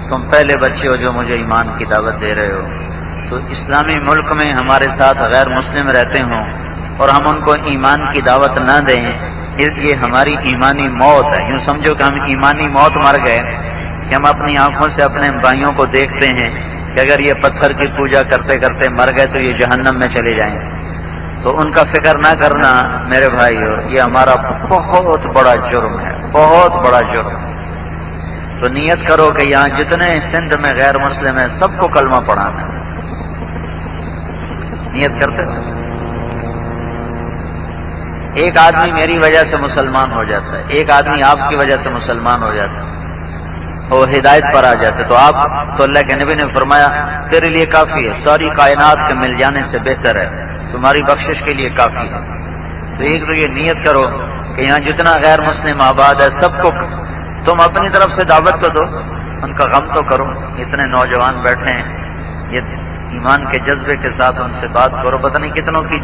Speaker 1: تم پہلے بچے ہو جو مجھے ایمان کی دعوت دے رہے ہو۔ تو اسلامی ملک میں ہمارے ساتھ غیر مسلم رہتے ہوں اور ہم ان کو ایمان کی دعوت نہ دیں، یہ ہماری ایمانی موت ہے۔ یوں سمجھو کہ ہم ایمانی موت مر گئے کہ ہم اپنی آنکھوں سے اپنے بھائیوں کو دیکھتے ہیں کہ اگر یہ پتھر کی پوجا کرتے کرتے مر گئے تو یہ جہنم میں چلے جائیں، تو ان کا فکر نہ کرنا میرے بھائیو، یہ ہمارا بہت بڑا جرم ہے، بہت بڑا جرم۔ تو نیت کرو کہ یہاں جتنے سندھ میں غیر مسلم ہیں سب کو کلمہ پڑھانا ہے، نیت کرتے ہو۔ ایک آدمی میری وجہ سے مسلمان ہو جاتا ہے، ایک آدمی آپ کی وجہ سے مسلمان ہو جاتا ہے، وہ ہدایت پر آ جاتے، تو آپ تو اللہ کے نبی نے فرمایا تیرے لیے کافی ہے، ساری کائنات کے مل جانے سے بہتر ہے، تمہاری بخشش کے لیے کافی ہے۔ تو ایک تو یہ نیت کرو کہ یہاں جتنا غیر مسلم آباد ہے سب کو تم اپنی طرف سے دعوت تو دو، ان کا غم تو کرو۔ اتنے نوجوان بیٹھے ہیں، یہ ایمان کے جذبے کے ساتھ ان سے بات کرو، پتہ نہیں کتنوں کی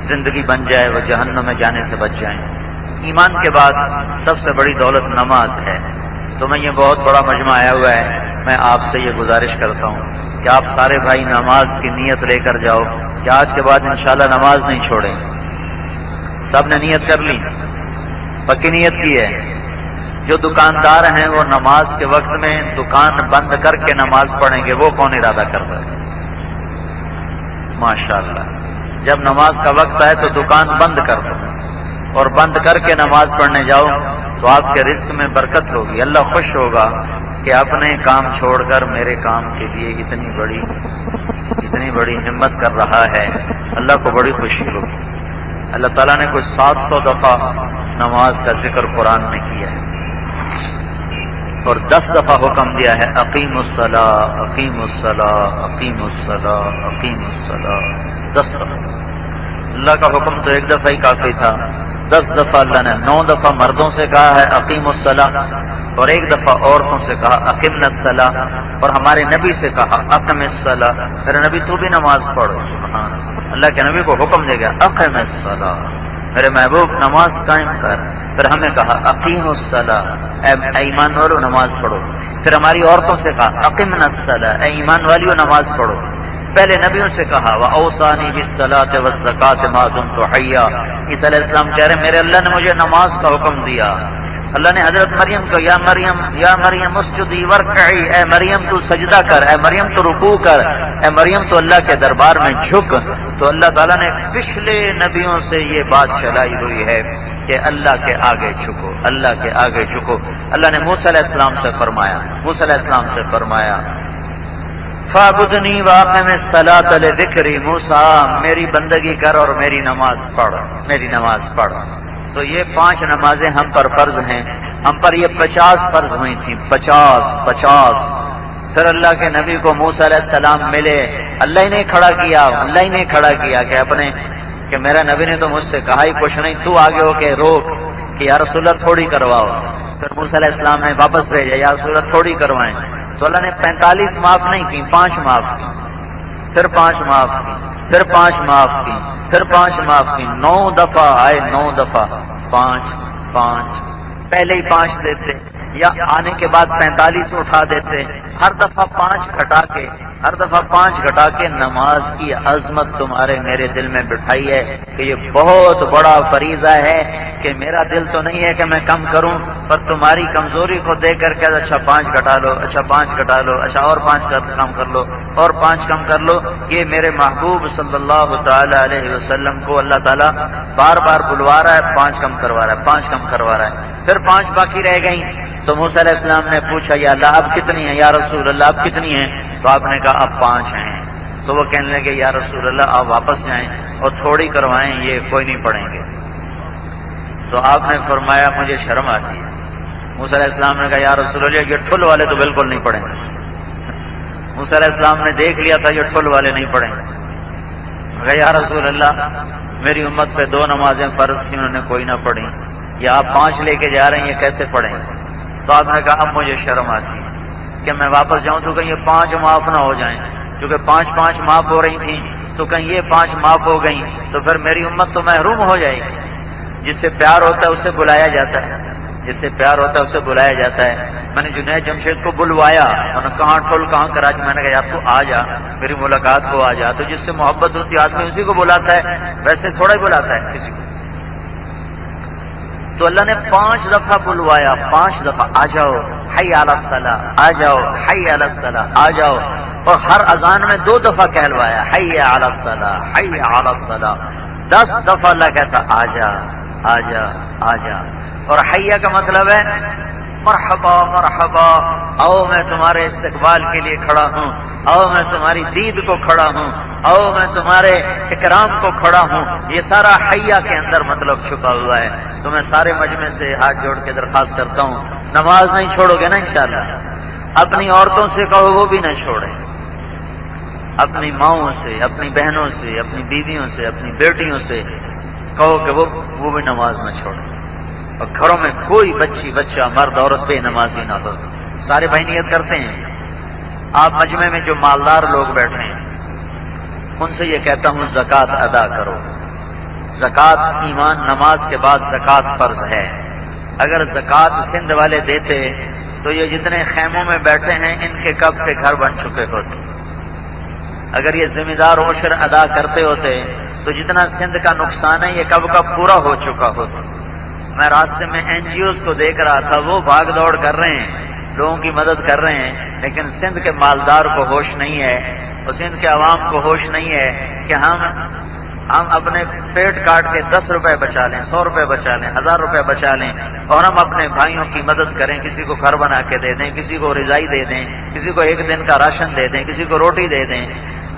Speaker 1: زندگی بن جائے وہ جہنم میں جانے سے بچ جائیں۔ ایمان کے بعد سب سے بڑی دولت نماز ہے۔ تو میں یہ بہت بڑا مجمع آیا ہوا ہے، میں آپ سے یہ گزارش کرتا ہوں کہ آپ سارے بھائی نماز کی نیت لے کر جاؤ کہ آج کے بعد انشاءاللہ نماز نہیں چھوڑیں۔ سب نے نیت کر لی، پکی نیت کی ہے۔ جو دکاندار ہیں وہ نماز کے وقت میں دکان بند کر کے نماز پڑھیں گے، وہ کون ارادہ کرتا ہے؟ ماشاءاللہ، جب نماز کا وقت آئے تو دکان بند کر دو اور بند کر کے نماز پڑھنے جاؤ تو آپ کے رزق میں برکت ہوگی، اللہ خوش ہوگا کہ اپنے کام چھوڑ کر میرے کام کے لیے اتنی بڑی ہمت کر رہا ہے، اللہ کو بڑی خوشی ہوگی۔ اللہ تعالیٰ نے کوئی 700 دفعہ نماز کا ذکر قرآن میں کیا ہے اور 10 دفعہ حکم دیا ہے اقیم الصلاۃ، اقیم الصلاۃ، اقیم الصلاۃ، اقیم الصلاۃ، 10 دفعہ۔ اللہ کا حکم تو ایک دفعہ ہی کافی تھا، 10 دفعہ اللہ نے 9 دفعہ مردوں سے کہا ہے اقیم الصلاۃ اور 1 دفعہ عورتوں سے کہا اقمنا الصلاۃ، اور ہمارے نبی سے کہا اقم الصلاۃ، میرے نبی تو بھی نماز پڑھو۔ سبحان اللہ کے نبی کو حکم دے گیا اقم الصلاۃ، میرے محبوب نماز قائم کر۔ پھر ہمیں کہا اقیم الصلاۃ، اے ایمان والو نماز پڑھو۔ پھر ہماری عورتوں سے کہا اقمنا الصلاۃ، اے ایمان والیو نماز پڑھو۔ پہلے نبیوں سے کہا وَأَوْصَانِي بِالصَّلَاةِ وَالزَّكَاةِ مَا دُمْتُ حَيًّا، عیسیٰ علیہ السلام کہہ رہے ہیں میرے اللہ نے مجھے نماز کا حکم دیا۔ اللہ نے حضرت مریم کو یا مریم اسجدی وارکعی، اے مریم تو سجدہ کر، اے مریم تو رکوع کر، اے مریم تو اللہ کے دربار میں جھک۔ تو اللہ تعالیٰ نے پچھلے نبیوں سے یہ بات چلائی ہوئی ہے کہ اللہ کے آگے جھکو، اللہ کے آگے جھکو۔ اللہ نے موسیٰ علیہ السلام سے فرمایا فَاعْبُدْنِي وَأَقِمِ الصَّلَاةَ لِذِكْرِي، موسیٰ میری بندگی کر اور میری نماز پڑھ۔ تو یہ 5 نمازیں ہم پر فرض ہیں، ہم پر یہ 50 فرض ہوئی تھیں، 50۔ پھر اللہ کے نبی کو موسیٰ علیہ السلام ملے، اللہ ہی نے کھڑا کیا کہ میرا نبی نے تو مجھ سے کہا ہی کچھ نہیں، تو آگے ہو کے روک کہ یا رسول اللہ تھوڑی کرواؤ۔ پھر موسیٰ علیہ السلام نے واپس بھیجا یا رسول اللہ تھوڑی کروائیں، تو اللہ نے 45 معاف نہیں کی، 5 معاف کی، پھر 5 معاف کی، پھر 5 معاف کی، پھر 5 معاف کی، 9 دفعہ آئے، 9 دفعہ 5، پہلے ہی 5 دیتے یا آنے کے بعد 45 اٹھا دیتے، ہر دفعہ 5 گھٹا کے نماز کی عظمت تمہارے میرے دل میں بٹھائی ہے کہ یہ بہت بڑا فریضہ ہے کہ میرا دل تو نہیں ہے کہ میں کم کروں، پر تمہاری کمزوری کو دیکھ کر کے اچھا 5 گھٹا لو، اچھا 5 گھٹا لو، اچھا اور 5 کم کر لو، اور 5 کم کر لو۔ یہ میرے محبوب صلی اللہ تعالی علیہ وسلم کو اللہ تعالیٰ بار بار بلوا رہا ہے، 5 کم کروا رہا ہے، 5 کم کروا رہا ہے۔ پھر 5 باقی رہ گئیں تو موسیٰ علیہ السلام نے پوچھا یا اللہ اب کتنی ہیں، یا رسول اللہ اب کتنی ہیں؟ تو آپ نے کہا اب 5 ہیں۔ تو وہ کہنے لگے یا رسول اللہ آپ واپس جائیں اور تھوڑی کروائیں، یہ کوئی نہیں پڑھیں گے۔ تو آپ نے فرمایا مجھے شرم آتی ہے۔ موسیٰ علیہ السلام نے کہا یا رسول اللہ یہ ٹھل والے تو بالکل نہیں پڑھیں گے۔ موسیٰ علیہ السلام نے دیکھ لیا تھا یہ ٹھل والے نہیں پڑھیں گے. کہا یا رسول اللہ میری امت پہ 2 نمازیں فرض تھیں انہوں نے کوئی نہ پڑھی، یا آپ 5 لے کے جا رہے ہیں یہ کیسے پڑھیں؟ تو آپ نے کہا اب مجھے شرم آتی ہے کہ میں واپس جاؤں تو کہیں یہ 5 معاف نہ ہو جائیں، کیونکہ 5 معاف ہو رہی تھیں تو کہیں یہ 5 معاف ہو گئیں تو پھر میری امت تو محروم ہو جائے گی. جس سے پیار ہوتا ہے اسے بلایا جاتا ہے، جس سے پیار ہوتا ہے اسے بلایا جاتا ہے. میں نے جنید جمشید کو بلوایا، انہوں نے کہاں ٹھول کہاں کراچی، میں نے کہا یار تو آ جا میری ملاقات کو آ جا. تو جس سے محبت ہوتی ہے آدمی اسی کو بلاتا ہے، ویسے تھوڑا ہی بلاتا ہے کسی کو. تو اللہ نے 5 دفعہ بلوایا، 5 دفعہ آ جاؤ حی علی الصلاۃ، آ جاؤ حی علی الصلاۃ، آ جاؤ. اور ہر اذان میں 2 دفعہ کہلوایا حی علی الصلاۃ، حی علی الصلاۃ. 10 دفعہ اللہ کہتا آ جا آ جا آ جا. اور حیہ کا مطلب ہے مرحبا مرحبا، آؤ میں تمہارے استقبال کے لیے کھڑا ہوں، آؤ میں تمہاری دید کو کھڑا ہوں، آؤ میں تمہارے اکرام کو کھڑا ہوں. یہ سارا حیہ کے اندر مطلب چھپا ہوا ہے. تو میں سارے مجمع سے ہاتھ جوڑ کے درخواست کرتا ہوں نماز نہیں چھوڑو گے نا انشاءاللہ. اپنی عورتوں سے کہو وہ بھی نہ چھوڑیں، اپنی ماؤں سے، اپنی بہنوں سے، اپنی بیویوں سے، اپنی بیٹیوں سے کہو کہ وہ بھی نماز نہ چھوڑیں. اور گھروں میں کوئی بچی بچہ مرد عورت بے نمازی نہ ہو. سارے بھائی نیت کرتے ہیں. آپ مجمع میں جو مالدار لوگ بیٹھے ہیں ان سے یہ کہتا ہوں زکوٰۃ ادا کرو. زکوٰۃ ایمان، نماز کے بعد زکوٰۃ فرض ہے. اگر زکوٰۃ سندھ والے دیتے تو یہ جتنے خیموں میں بیٹھے ہیں ان کے کب کے گھر بن چکے ہوتے. اگر یہ ذمہ دار عشر ادا کرتے ہوتے تو جتنا سندھ کا نقصان ہے یہ کب کا پورا ہو چکا ہوتا. میں راستے میں NGOs کو دیکھ رہا تھا، وہ بھاگ دوڑ کر رہے ہیں، لوگوں کی مدد کر رہے ہیں، لیکن سندھ کے مالدار کو ہوش نہیں ہے اور سندھ کے عوام کو ہوش نہیں ہے کہ ہم اپنے پیٹ کاٹ کے 10 روپے بچا لیں، 100 روپے بچا لیں، 1000 روپے بچا لیں اور ہم اپنے بھائیوں کی مدد کریں. کسی کو گھر بنا کے دے دیں، کسی کو رضائی دے دیں، کسی کو 1 دن کا راشن دے دیں، کسی کو روٹی دے دیں.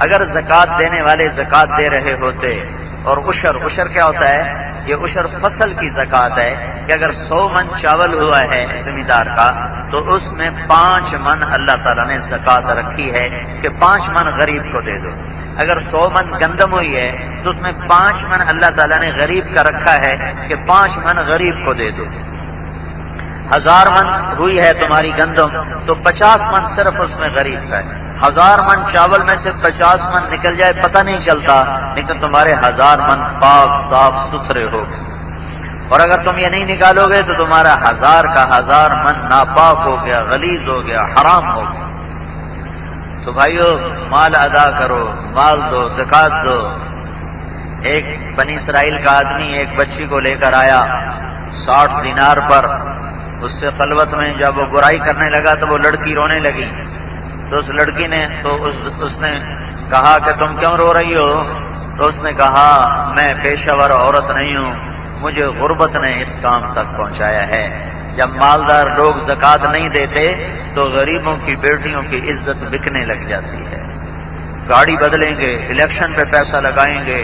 Speaker 1: اگر زکوٰۃ دینے والے زکوٰۃ دے رہے ہوتے. اور عشر کیا ہوتا ہے؟ یہ عشر فصل کی زکوٰۃ ہے کہ اگر 100 من چاول ہوا ہے زمیندار کا تو اس میں 5 من اللہ تعالیٰ نے زکوٰۃ رکھی ہے کہ 5 من غریب کو دے دو. اگر 100 من گندم ہوئی ہے تو اس میں 5 من اللہ تعالیٰ نے غریب کا رکھا ہے کہ 5 من غریب کو دے دو. 1000 من ہوئی ہے تمہاری گندم تو 50 من صرف اس میں غریب کا ہے. 1000 من چاول میں سے 50 من نکل جائے پتہ نہیں چلتا، لیکن تمہارے 1000 من پاک صاف ستھرے ہو. اور اگر تم یہ نہیں نکالو گے تو تمہارا 1000 کا 1000 من ناپاک ہو گیا، غلیظ ہو گیا، حرام ہو گیا. تو بھائیو مال ادا کرو، مال دو، زکوٰۃ دو. ایک بنی اسرائیل کا آدمی ایک بچی کو لے کر آیا 60 دینار پر. اس سے خلوت میں جب وہ برائی کرنے لگا تو وہ لڑکی رونے لگی. تو اس لڑکی نے اس نے کہا کہ تم کیوں رو رہی ہو؟ تو اس نے کہا میں پیشہ ور عورت نہیں ہوں، مجھے غربت نے اس کام تک پہنچایا ہے. جب مالدار لوگ زکوٰۃ نہیں دیتے تو غریبوں کی بیٹیوں کی عزت بکنے لگ جاتی ہے. گاڑی بدلیں گے، الیکشن پہ پیسہ لگائیں گے،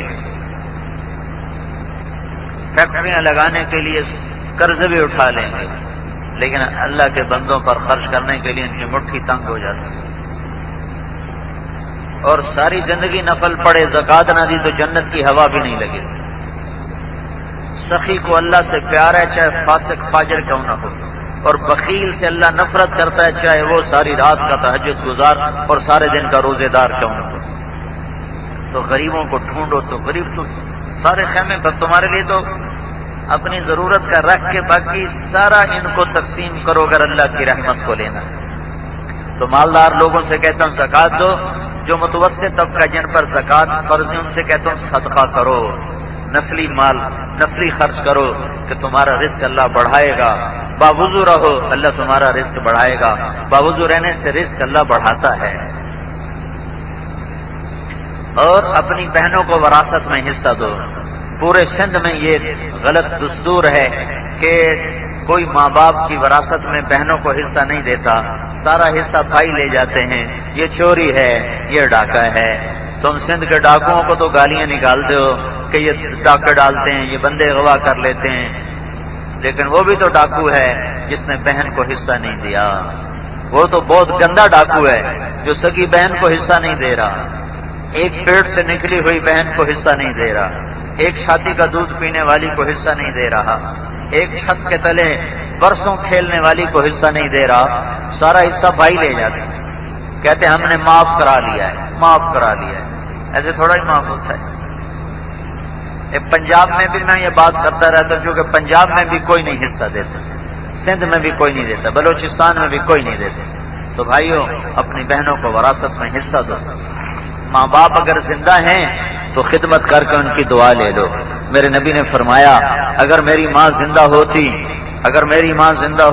Speaker 1: فیکٹریاں لگانے کے لیے قرض بھی اٹھا لیں گے، لیکن اللہ کے بندوں پر خرچ کرنے کے لیے ان کی مٹھی تنگ ہو جاتی ہے. اور ساری زندگی نفل پڑے، زکوٰۃ نہ دی تو جنت کی ہوا بھی نہیں لگے. سخی کو اللہ سے پیار ہے چاہے فاسق فاجر کیوں نہ ہو، اور بخیل سے اللہ نفرت کرتا ہے چاہے وہ ساری رات کا تہجد گزار اور سارے دن کا روزے دار کیوں نہ ہو. تو غریبوں کو ڈھونڈو. تو غریب تو سارے خیمے پر تمہارے لیے تو اپنی ضرورت کا رکھ کے باقی سارا ان کو تقسیم کرو اگر اللہ کی رحمت کو لینا. تو مالدار لوگوں سے کہتا ہوں زکوٰۃ دو. جو متوسط طبقہ جن پر زکوٰۃ فرض ہے ان سے کہتا ہوں صدقہ کرو، نفلی مال نفلی خرچ کرو کہ تمہارا رزق اللہ بڑھائے گا. باوضو رہو اللہ تمہارا رزق بڑھائے گا. باوضو رہنے سے رزق اللہ بڑھاتا ہے. اور اپنی بہنوں کو وراثت میں حصہ دو. پورے سندھ میں یہ غلط دستور ہے کہ کوئی ماں باپ کی وراثت میں بہنوں کو حصہ نہیں دیتا، سارا حصہ بھائی لے جاتے ہیں. یہ چوری ہے، یہ ڈاکہ ہے. تم سندھ کے ڈاکوؤں کو تو گالیاں نکالتے ہو کہ یہ ڈاکہ ڈالتے ہیں، یہ بندے اغوا کر لیتے ہیں، لیکن وہ بھی تو ڈاکو ہے جس نے بہن کو حصہ نہیں دیا. وہ تو بہت گندا ڈاکو ہے جو سگی بہن کو حصہ نہیں دے رہا، ایک پیٹ سے نکلی ہوئی بہن کو حصہ نہیں دے رہا، ایک چھاتی کا دودھ پینے والی کو حصہ نہیں دے رہا، ایک چھت کے تلے برسوں کھیلنے والی کو حصہ نہیں دے رہا، سارا حصہ بھائی لے جاتے ہیں، کہتے ہیں ہم نے معاف کرا لیا ہے، معاف کرا لیا ہے۔ ایسے تھوڑا ہی معاف ہوتا ہے۔ پنجاب میں بھی میں یہ بات کرتا رہتا ہوں کیونکہ پنجاب میں بھی کوئی نہیں حصہ دیتا، سندھ میں بھی کوئی نہیں دیتا، بلوچستان میں بھی کوئی نہیں دیتا۔ تو بھائیوں، اپنی بہنوں کو وراثت میں حصہ دو۔ ماں باپ اگر زندہ ہیں تو خدمت کر کے ان کی دعا لے لو۔ میرے نبی نے فرمایا اگر میری ماں زندہ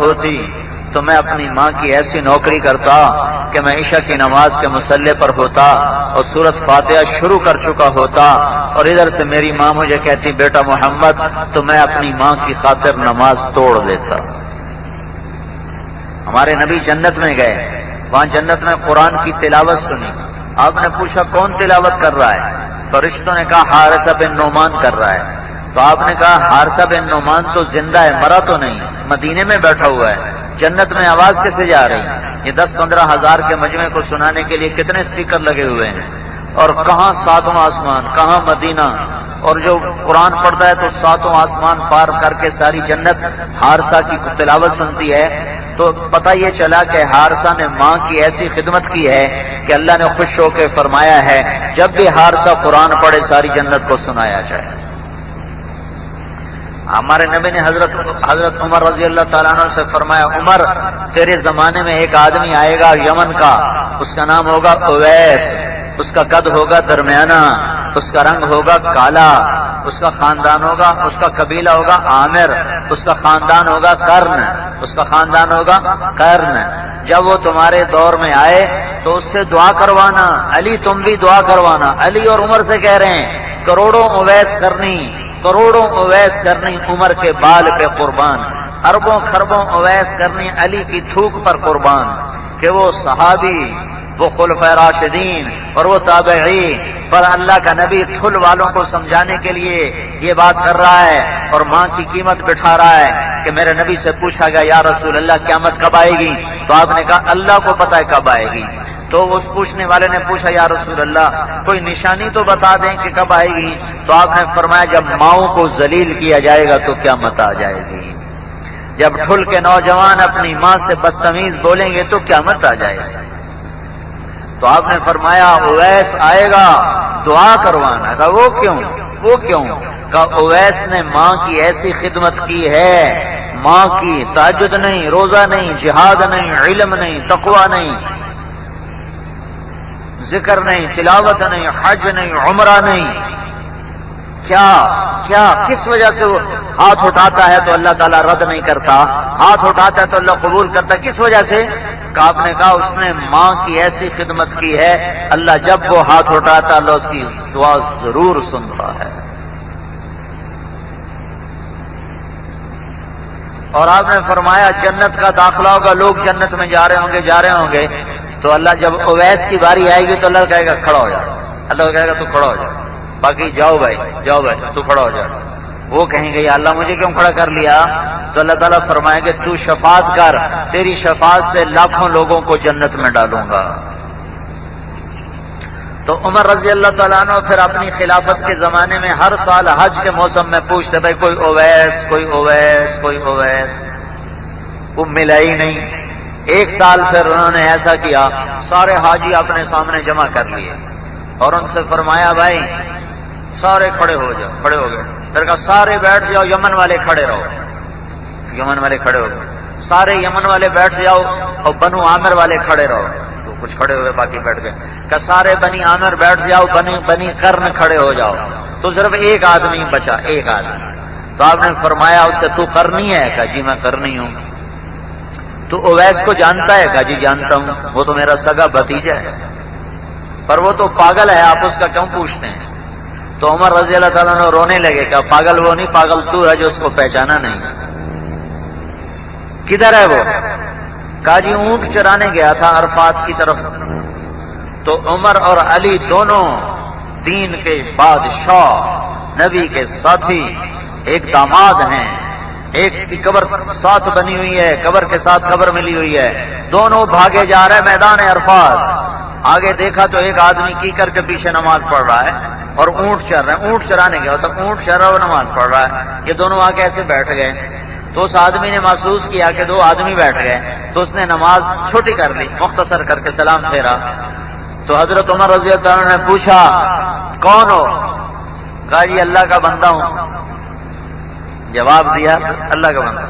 Speaker 1: ہوتی تو میں اپنی ماں کی ایسی نوکری کرتا کہ میں عشاء کی نماز کے مصلی پر ہوتا اور سورۃ فاتحہ شروع کر چکا ہوتا، اور ادھر سے میری ماں مجھے کہتی بیٹا محمد، تو میں اپنی ماں کی خاطر نماز توڑ دیتا۔ ہمارے نبی جنت میں گئے، وہاں جنت میں قرآن کی تلاوت سنی۔ آپ نے پوچھا کون تلاوت کر رہا ہے؟ فرشتوں نے کہا حارثہ بن نعمان کر رہا ہے۔ تو آپ نے کہا حارثہ بن نعمان تو زندہ ہے، مرا تو نہیں، مدینے میں بیٹھا ہوا ہے، جنت میں آواز کیسے جا رہی؟ یہ 10-15 ہزار کے مجمع کو سنانے کے لیے کتنے اسپیکر لگے ہوئے ہیں، اور کہاں ساتواں آسمان، کہاں مدینہ، اور جو قرآن پڑھتا ہے تو ساتوں آسمان پار کر کے ساری جنت حارثہ کی تلاوت سنتی ہے۔ تو پتہ یہ چلا کہ حارثہ نے ماں کی ایسی خدمت کی ہے کہ اللہ نے خوش ہو کے فرمایا ہے جب بھی حارثہ قرآن پڑھے ساری جنت کو سنایا جائے۔ ہمارے نبی نے حضرت عمر رضی اللہ تعالیٰ عنہ سے فرمایا عمر تیرے زمانے میں ایک آدمی آئے گا یمن کا، اس کا نام ہوگا اویس، اس کا قد ہوگا درمیانہ، اس کا رنگ ہوگا کالا، اس کا خاندان ہوگا، اس کا قبیلہ ہوگا عامر، اس کا خاندان ہوگا قرن، اس کا خاندان ہوگا قرن۔ جب وہ تمہارے دور میں آئے تو اس سے دعا کروانا، علی تم بھی دعا کروانا۔ علی اور عمر سے کہہ رہے ہیں کروڑوں اویس کرنی عمر کے بال پہ قربان، اربوں خربوں اویس کرنی علی کی تھوک پر قربان، کہ وہ صحابی، وہ خلفائے راشدین اور وہ تابعی پر اللہ کا نبی ٹھل والوں کو سمجھانے کے لیے یہ بات کر رہا ہے اور ماں کی قیمت بٹھا رہا ہے کہ میرے نبی سے پوچھا گیا یا رسول اللہ قیامت کب آئے گی؟ تو آپ نے کہا اللہ کو پتہ ہے کب آئے گی۔ تو اس پوچھنے والے نے پوچھا یا رسول اللہ کوئی نشانی تو بتا دیں کہ کب آئے گی؟ تو آپ نے فرمایا جب ماؤں کو ذلیل کیا جائے گا تو قیامت آ جائے گی، جب ٹھل کے نوجوان اپنی ماں سے بدتمیز بولیں گے تو قیامت آ جائے گی۔ تو آپ نے فرمایا اویس آئے گا دعا کروانا۔ کہا وہ کیوں؟ کہا اویس نے ماں کی ایسی خدمت کی ہے، ماں کی تہجد نہیں، روزہ نہیں، جہاد نہیں، علم نہیں، تقوی نہیں، ذکر نہیں، تلاوت نہیں، حج نہیں، عمرہ نہیں، کیا کس وجہ سے وہ ہاتھ اٹھاتا ہے تو اللہ تعالیٰ رد نہیں کرتا، ہاتھ اٹھاتا ہے تو اللہ قبول کرتا، کس وجہ سے؟ کہ آپ نے کہا اس نے ماں کی ایسی خدمت کی ہے، اللہ جب وہ ہاتھ اٹھاتا اللہ اس کی دعا ضرور سنتا ہے۔ اور آپ نے فرمایا جنت کا داخلہ ہوگا، لوگ جنت میں جا رہے ہوں گے تو اللہ جب اویس کی باری آئے گی تو اللہ کہے گا کھڑا ہو جا، اللہ کہے گا تو کھڑا ہو جا، باقی جاؤ بھائی تو کھڑا ہو جا۔ وہ کہیں گے یا اللہ مجھے کیوں کھڑا کر لیا؟ تو اللہ تعالیٰ فرمائے گا تو شفاعت کر، تیری شفاعت سے لاکھوں لوگوں کو جنت میں ڈالوں گا۔ تو عمر رضی اللہ تعالیٰ عنہ پھر اپنی خلافت کے زمانے میں ہر سال حج کے موسم میں پوچھتے بھائی کوئی اویس، وہ ملا ہی نہیں۔ ایک سال پھر انہوں نے ایسا کیا سارے حاجی اپنے سامنے جمع کر لیے اور ان سے فرمایا بھائی سارے کھڑے ہو گئے، پھر کہا سارے بیٹھ جاؤ، یمن والے کھڑے رہو، سارے یمن والے بیٹھ جاؤ اور بنو عامر والے کھڑے رہو، تو کچھ کھڑے ہوئے باقی بیٹھ گئے۔ کہ سارے بنی عامر بیٹھ جاؤ، بنی قرن کھڑے ہو جاؤ، تو صرف ایک آدمی بچا، ایک آدمی۔ تو آپ نے فرمایا اس سے تو قرنی ہے؟ کہا جی میں قرنی ہوں۔ تو اویس کو جانتا ہے؟ کہا جی جانتا ہوں، وہ تو میرا سگا بھتیجا ہے، پر وہ تو پاگل ہے، آپ اس کا کیوں پوچھتے ہیں؟ تو عمر رضی اللہ تعالیٰ نے رونے لگے، کہا پاگل وہ نہیں، پاگل تو ہے جو اس کو پہچانا نہیں۔ کدھر ہے وہ؟ کہا جی اونٹ چرانے گیا تھا عرفات کی طرف۔ تو عمر اور علی دونوں دین کے بادشاہ، نبی کے ساتھی، ایک داماد ہیں، ایک کی قبر ساتھ بنی ہوئی ہے، قبر کے ساتھ قبر ملی ہوئی ہے، دونوں بھاگے جا رہے ہیں میدان عرفات۔ آگے دیکھا تو ایک آدمی کیکر کے پیچھے نماز پڑھ رہا ہے اور اونٹ چر رہے ہیں، اونٹ چرانے گیا تو اونٹ چر رہا ہے، وہ نماز پڑھ رہا ہے، یہ دونوں آ کے ایسے بیٹھ گئے۔ تو اس آدمی نے محسوس کیا کہ دو آدمی بیٹھ گئے، تو اس نے نماز چھوٹی کر لی، مختصر کر کے سلام پھیرا۔ تو حضرت عمر رضی اللہ عنہ نے پوچھا کون ہو؟ کہا جی اللہ کا بندہ ہوں۔ جواب دیا اللہ کا بندہ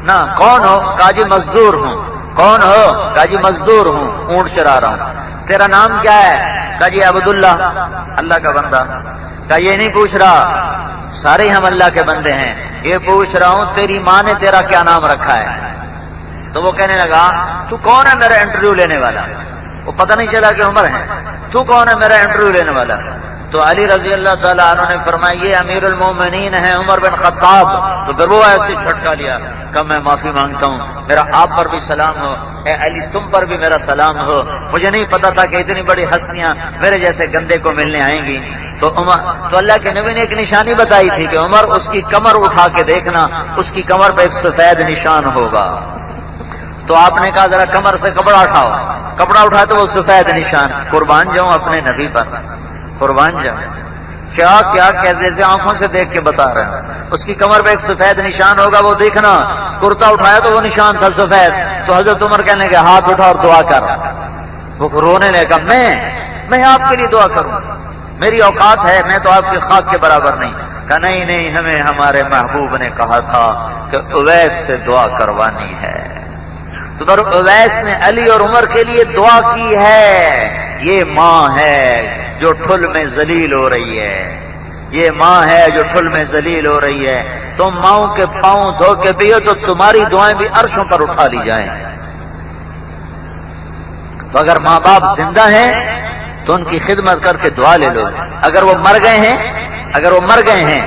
Speaker 1: نہ کون ہو؟ کہا جی مزدور ہوں۔ کون ہو؟ کہا جی مزدور ہوں، اونٹ چرا رہا ہوں۔ تیرا نام کیا ہے؟ کہا جی عبداللہ، اللہ کا بندہ۔ کہا یہ نہیں پوچھ رہا، سارے ہم اللہ کے بندے ہیں، یہ پوچھ رہا ہوں تیری ماں نے تیرا کیا نام رکھا ہے؟ تو وہ کہنے لگا تو کون ہے میرا انٹرویو لینے والا؟ وہ پتہ نہیں چلا کہ عمر ہے، تو کون ہے میرا انٹرویو لینے والا؟ تو علی رضی اللہ تعالیٰ عنہ نے فرمایا یہ امیر المومنین ہیں عمر بن خطاب۔ تو پھر وہ ایسے جھٹکا لیا کہ میں معافی مانگتا ہوں، میرا آپ پر بھی سلام ہو، اے علی تم پر بھی میرا سلام ہو، مجھے نہیں پتا تھا کہ اتنی بڑی ہستیاں میرے جیسے گندے کو ملنے آئیں گی۔ تو اللہ کے نبی نے ایک نشانی بتائی تھی کہ عمر اس کی کمر اٹھا کے دیکھنا، اس کی کمر پہ ایک سفید نشان ہوگا۔ تو آپ نے کہا ذرا کمر سے کپڑا اٹھاؤ، کپڑا اٹھا تو وہ سفید نشان۔ قربان جاؤں اپنے نبی پر، قربان جاؤں، کیا کیا جیسے آنکھوں سے دیکھ کے بتا رہے ہیں۔ اس کی کمر پہ ایک سفید نشان ہوگا، وہ دیکھنا۔ کرتا اٹھایا تو وہ نشان تھا سفید۔ تو حضرت عمر کہنے لگے ہاتھ اٹھا اور دعا کر۔ وہ رونے لگا میں آپ کے لیے دعا کروں، میری اوقات ہے، میں تو آپ کی خاک کے برابر نہیں۔ کہا نہیں ہمیں ہمارے محبوب نے کہا تھا کہ اویس سے دعا کروانی ہے۔ تو پھر اویس نے علی اور عمر کے لیے دعا کی ہے۔ یہ ماں ہے جو ٹھل میں ذلیل ہو رہی ہے، یہ ماں ہے جو ٹھل میں ذلیل ہو رہی ہے، تم ماؤں کے پاؤں دھو کے پیو تو تمہاری دعائیں بھی عرشوں پر اٹھا لی جائیں۔ تو اگر ماں باپ زندہ ہیں تو ان کی خدمت کر کے دعا لے لو، اگر وہ مر گئے ہیں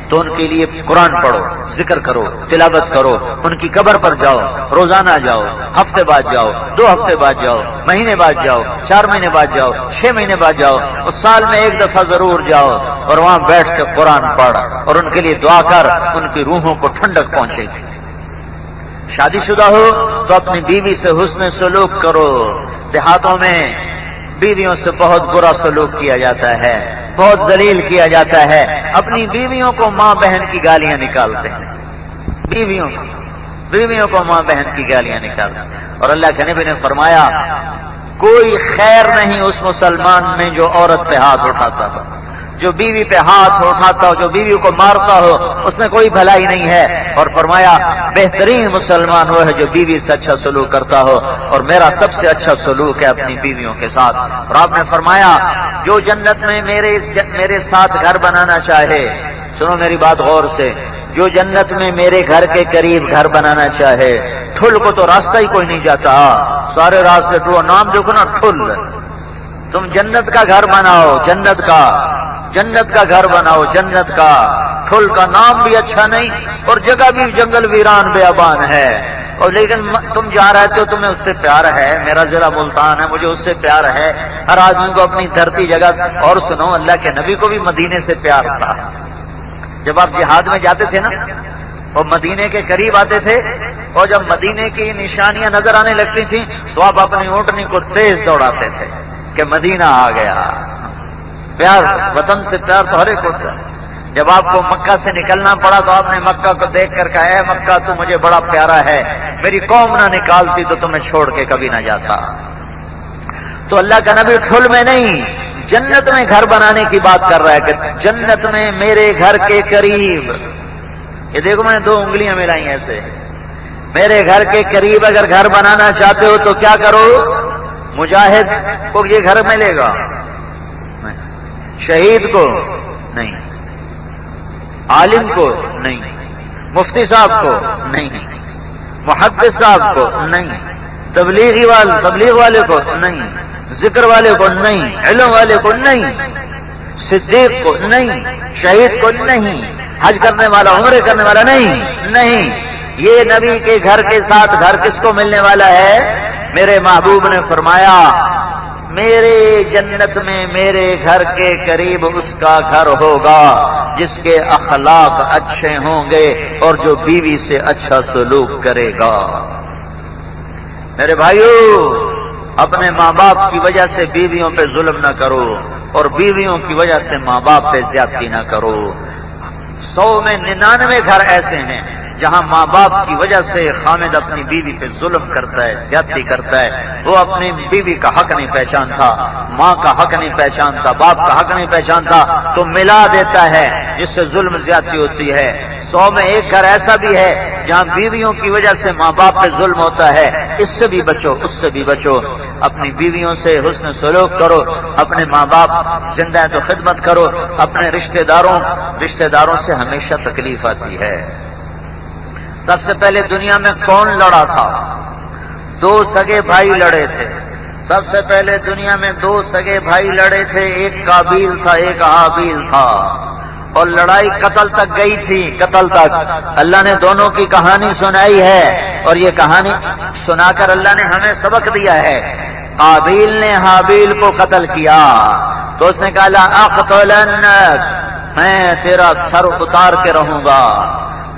Speaker 1: تو ان کے لیے قرآن پڑھو، ذکر کرو، تلاوت کرو، ان کی قبر پر جاؤ، روزانہ جاؤ، ہفتے بعد جاؤ، 2 ہفتے بعد جاؤ، مہینے بعد جاؤ، 4 مہینے بعد جاؤ، 6 مہینے بعد جاؤ، اس سال میں 1 دفعہ ضرور جاؤ اور وہاں بیٹھ کے قرآن پڑھ اور ان کے لیے دعا کر، ان کی روحوں کو ٹھنڈک پہنچے گی۔ شادی شدہ ہو تو اپنی بیوی سے حسن سلوک کرو۔ دیہاتوں میں بیویوں سے بہت برا سلوک کیا جاتا ہے، بہت ذلیل کیا جاتا ہے، اپنی بیویوں کو ماں بہن کی گالیاں نکالتے ہیں، بیویوں کو ماں بہن کی گالیاں نکالتے ہیں۔ اور اللہ کے نبی نے فرمایا کوئی خیر نہیں اس مسلمان میں جو عورت پہ ہاتھ اٹھاتا ہو، جو بیوی پہ ہاتھ اٹھاتا ہو، جو بیوی کو مارتا ہو، اس میں کوئی بھلائی نہیں ہے۔ اور فرمایا بہترین مسلمان وہ ہے جو بیوی سے اچھا سلوک کرتا ہو، اور میرا سب سے اچھا سلوک ہے اپنی بیویوں کے ساتھ۔ اور آپ نے فرمایا جو جنت میں میرے ساتھ گھر بنانا چاہے، سنو میری بات غور سے، جو جنت میں میرے گھر کے قریب گھر بنانا چاہے، ٹھل کو تو راستہ ہی کوئی نہیں جاتا، سارے راستے ٹھل، نام دیکھو نا ٹھل، تم جنت کا گھر بناؤ، جنت کا گھر بناؤ، جنت کا، ٹھل کا نام بھی اچھا نہیں اور جگہ بھی جنگل ویران بیابان ہے، اور لیکن تم جہاں رہتے ہو تمہیں اس سے پیار ہے۔ میرا ضلع ملتان ہے، مجھے اس سے پیار ہے، ہر آدمی کو اپنی دھرتی جگہ۔ اور سنو اللہ کے نبی کو بھی مدینے سے پیار تھا۔ جب آپ جہاد میں جاتے تھے نا، وہ مدینے کے قریب آتے تھے، اور جب مدینے کی نشانیاں نظر آنے لگتی تھیں تو آپ اپنی اونٹنی کو تیز دوڑاتے تھے کہ مدینہ آ گیا۔ پیار، وطن سے پیار تو ہر ایک ہوتا ہے۔ جب آپ کو مکہ سے نکلنا پڑا تو آپ نے مکہ کو دیکھ کر کہا اے مکہ تو مجھے بڑا پیارا ہے، میری قوم نہ نکالتی تو تمہیں چھوڑ کے کبھی نہ جاتا۔ تو اللہ کا نبی ٹھل میں نہیں، جنت میں گھر بنانے کی بات کر رہا ہے کہ جنت میں میرے گھر کے قریب، یہ دیکھو میں نے 2 انگلیاں ملائی ایسے، میرے گھر کے قریب اگر گھر بنانا چاہتے ہو تو کیا کرو؟ مجاہد کو یہ گھر ملے گا، شہید کو نہیں، عالم کو نہیں، مفتی صاحب کو نہیں، محدث صاحب کو نہیں، تبلیغ والے کو نہیں، ذکر والے کو نہیں، علم والے کو نہیں، صدیق کو نہیں، شہید کو نہیں، حج کرنے والا، عمرے کرنے والا نہیں۔ یہ نبی کے گھر کے ساتھ گھر کس کو ملنے والا ہے؟ میرے محبوب نے فرمایا میرے جنت میں میرے گھر کے قریب اس کا گھر ہوگا جس کے اخلاق اچھے ہوں گے اور جو بیوی سے اچھا سلوک کرے گا۔ میرے بھائیو، اپنے ماں باپ کی وجہ سے بیویوں پہ ظلم نہ کرو اور بیویوں کی وجہ سے ماں باپ پہ زیادتی نہ کرو۔ 100 میں 99 گھر ایسے ہیں جہاں ماں باپ کی وجہ سے خامد اپنی بیوی پہ ظلم کرتا ہے، زیادتی کرتا ہے۔ وہ اپنی بیوی کا حق نہیں پہچانتا، ماں کا حق نہیں پہچانتا، باپ کا حق نہیں پہچانتا، تو ملا دیتا ہے جس سے ظلم زیادتی ہوتی ہے۔ 100 میں 1 گھر ایسا بھی ہے جہاں بیویوں کی وجہ سے ماں باپ پہ ظلم ہوتا ہے۔ اس سے بھی بچو، اس سے بھی بچو۔ اپنی بیویوں سے حسن سلوک کرو، اپنے ماں باپ زندہ ہے تو خدمت کرو، اپنے رشتہ داروں سے ہمیشہ تکلیف آتی ہے۔ سب سے پہلے دنیا میں کون لڑا تھا؟ 2 سگے بھائی لڑے تھے۔ سب سے پہلے دنیا میں 2 سگے بھائی لڑے تھے، ایک قابیل تھا، ایک حابیل تھا، اور لڑائی قتل تک گئی تھی، قتل تک۔ اللہ نے دونوں کی کہانی سنائی ہے، اور یہ کہانی سنا کر اللہ نے ہمیں سبق دیا ہے۔ قابیل نے حابیل کو قتل کیا تو اس نے کہا لا اقتلنک، میں تیرا سر اتار کے رہوں گا۔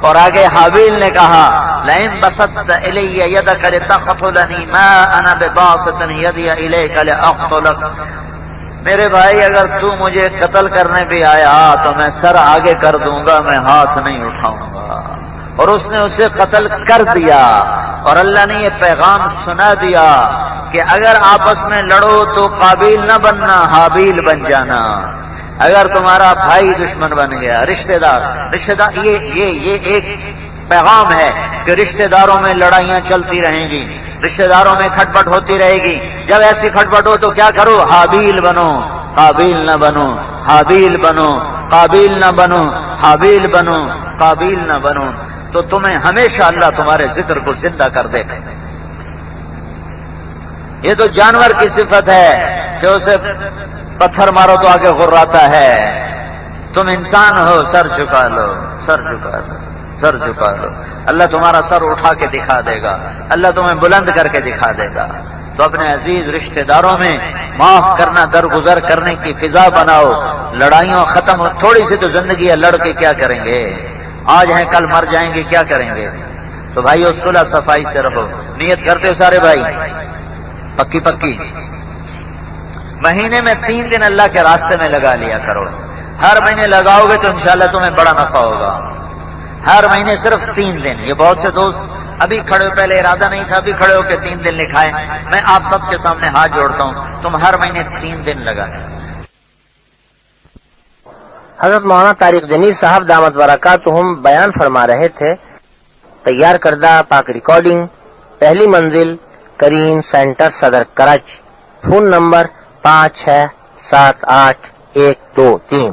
Speaker 1: اور آگے حابیل نے کہا لئن بسطت الی یدک لتقتلنی ما انا بباسط یدی الیک لاقتلک، میرے بھائی اگر تو مجھے قتل کرنے بھی آیا تو میں سر آگے کر دوں گا، میں ہاتھ نہیں اٹھاؤں گا۔ اور اس نے اسے قتل کر دیا، اور اللہ نے یہ پیغام سنا دیا کہ اگر آپس میں لڑو تو قابیل نہ بننا، حابیل بن جانا۔ اگر تمہارا بھائی دشمن بن گیا، رشتہ دار یہ ایک پیغام ہے کہ رشتہ داروں میں لڑائیاں چلتی رہیں گی، رشتہ داروں میں کھٹپٹ ہوتی رہے گی۔ جب ایسی کھٹپٹ ہو تو کیا کرو؟ حابیل بنو، قابیل نہ بنو، حابیل بنو، قابیل نہ بنو، حابیل بنو، قابیل نہ بنو، تو تمہیں ہمیشہ اللہ تمہارے ذکر کو زندہ کر دے۔ یہ تو جانور کی صفت ہے کہ اسے پتھر مارو تو آگے غراتا ہے۔ تم انسان ہو، سر جھکا لو، سر جھکا لو، سر جھکا لو، اللہ تمہارا سر اٹھا کے دکھا دے گا، اللہ تمہیں بلند کر کے دکھا دے گا۔ تو اپنے عزیز رشتہ داروں میں معاف کرنا، درگزر کرنے کی فضا بناؤ۔ لڑائیوں ختم ہو، تھوڑی سی تو زندگی ہے، لڑ کے کیا کریں گے؟ آج ہیں کل مر جائیں گے، کیا کریں گے؟ تو بھائیو صلح صفائی سے رہو۔ نیت کرتے ہو سارے بھائی؟ پکی پکی۔ مہینے میں 3 دن اللہ کے راستے میں لگا لیا کرو۔ ہر مہینے لگاؤ گے تو انشاءاللہ تمہیں بڑا نفع ہوگا۔ ہر مہینے صرف 3 دن۔ یہ بہت سے دوست ابھی کھڑے ہو، پہلے ارادہ نہیں تھا، ابھی کھڑے ہو کے 3 دن لکھائیں۔ میں آپ سب کے سامنے ہاتھ جوڑتا ہوں، تم ہر مہینے 3 دن لگائیں۔
Speaker 2: حضرت مولانا طارق جمیل صاحب دامت برکاتہم بیان فرما رہے تھے۔ تیار کردہ پاک ریکارڈنگ، پہلی منزل، کریم سینٹر، صدر کراچی۔ Phone number 567812 3۔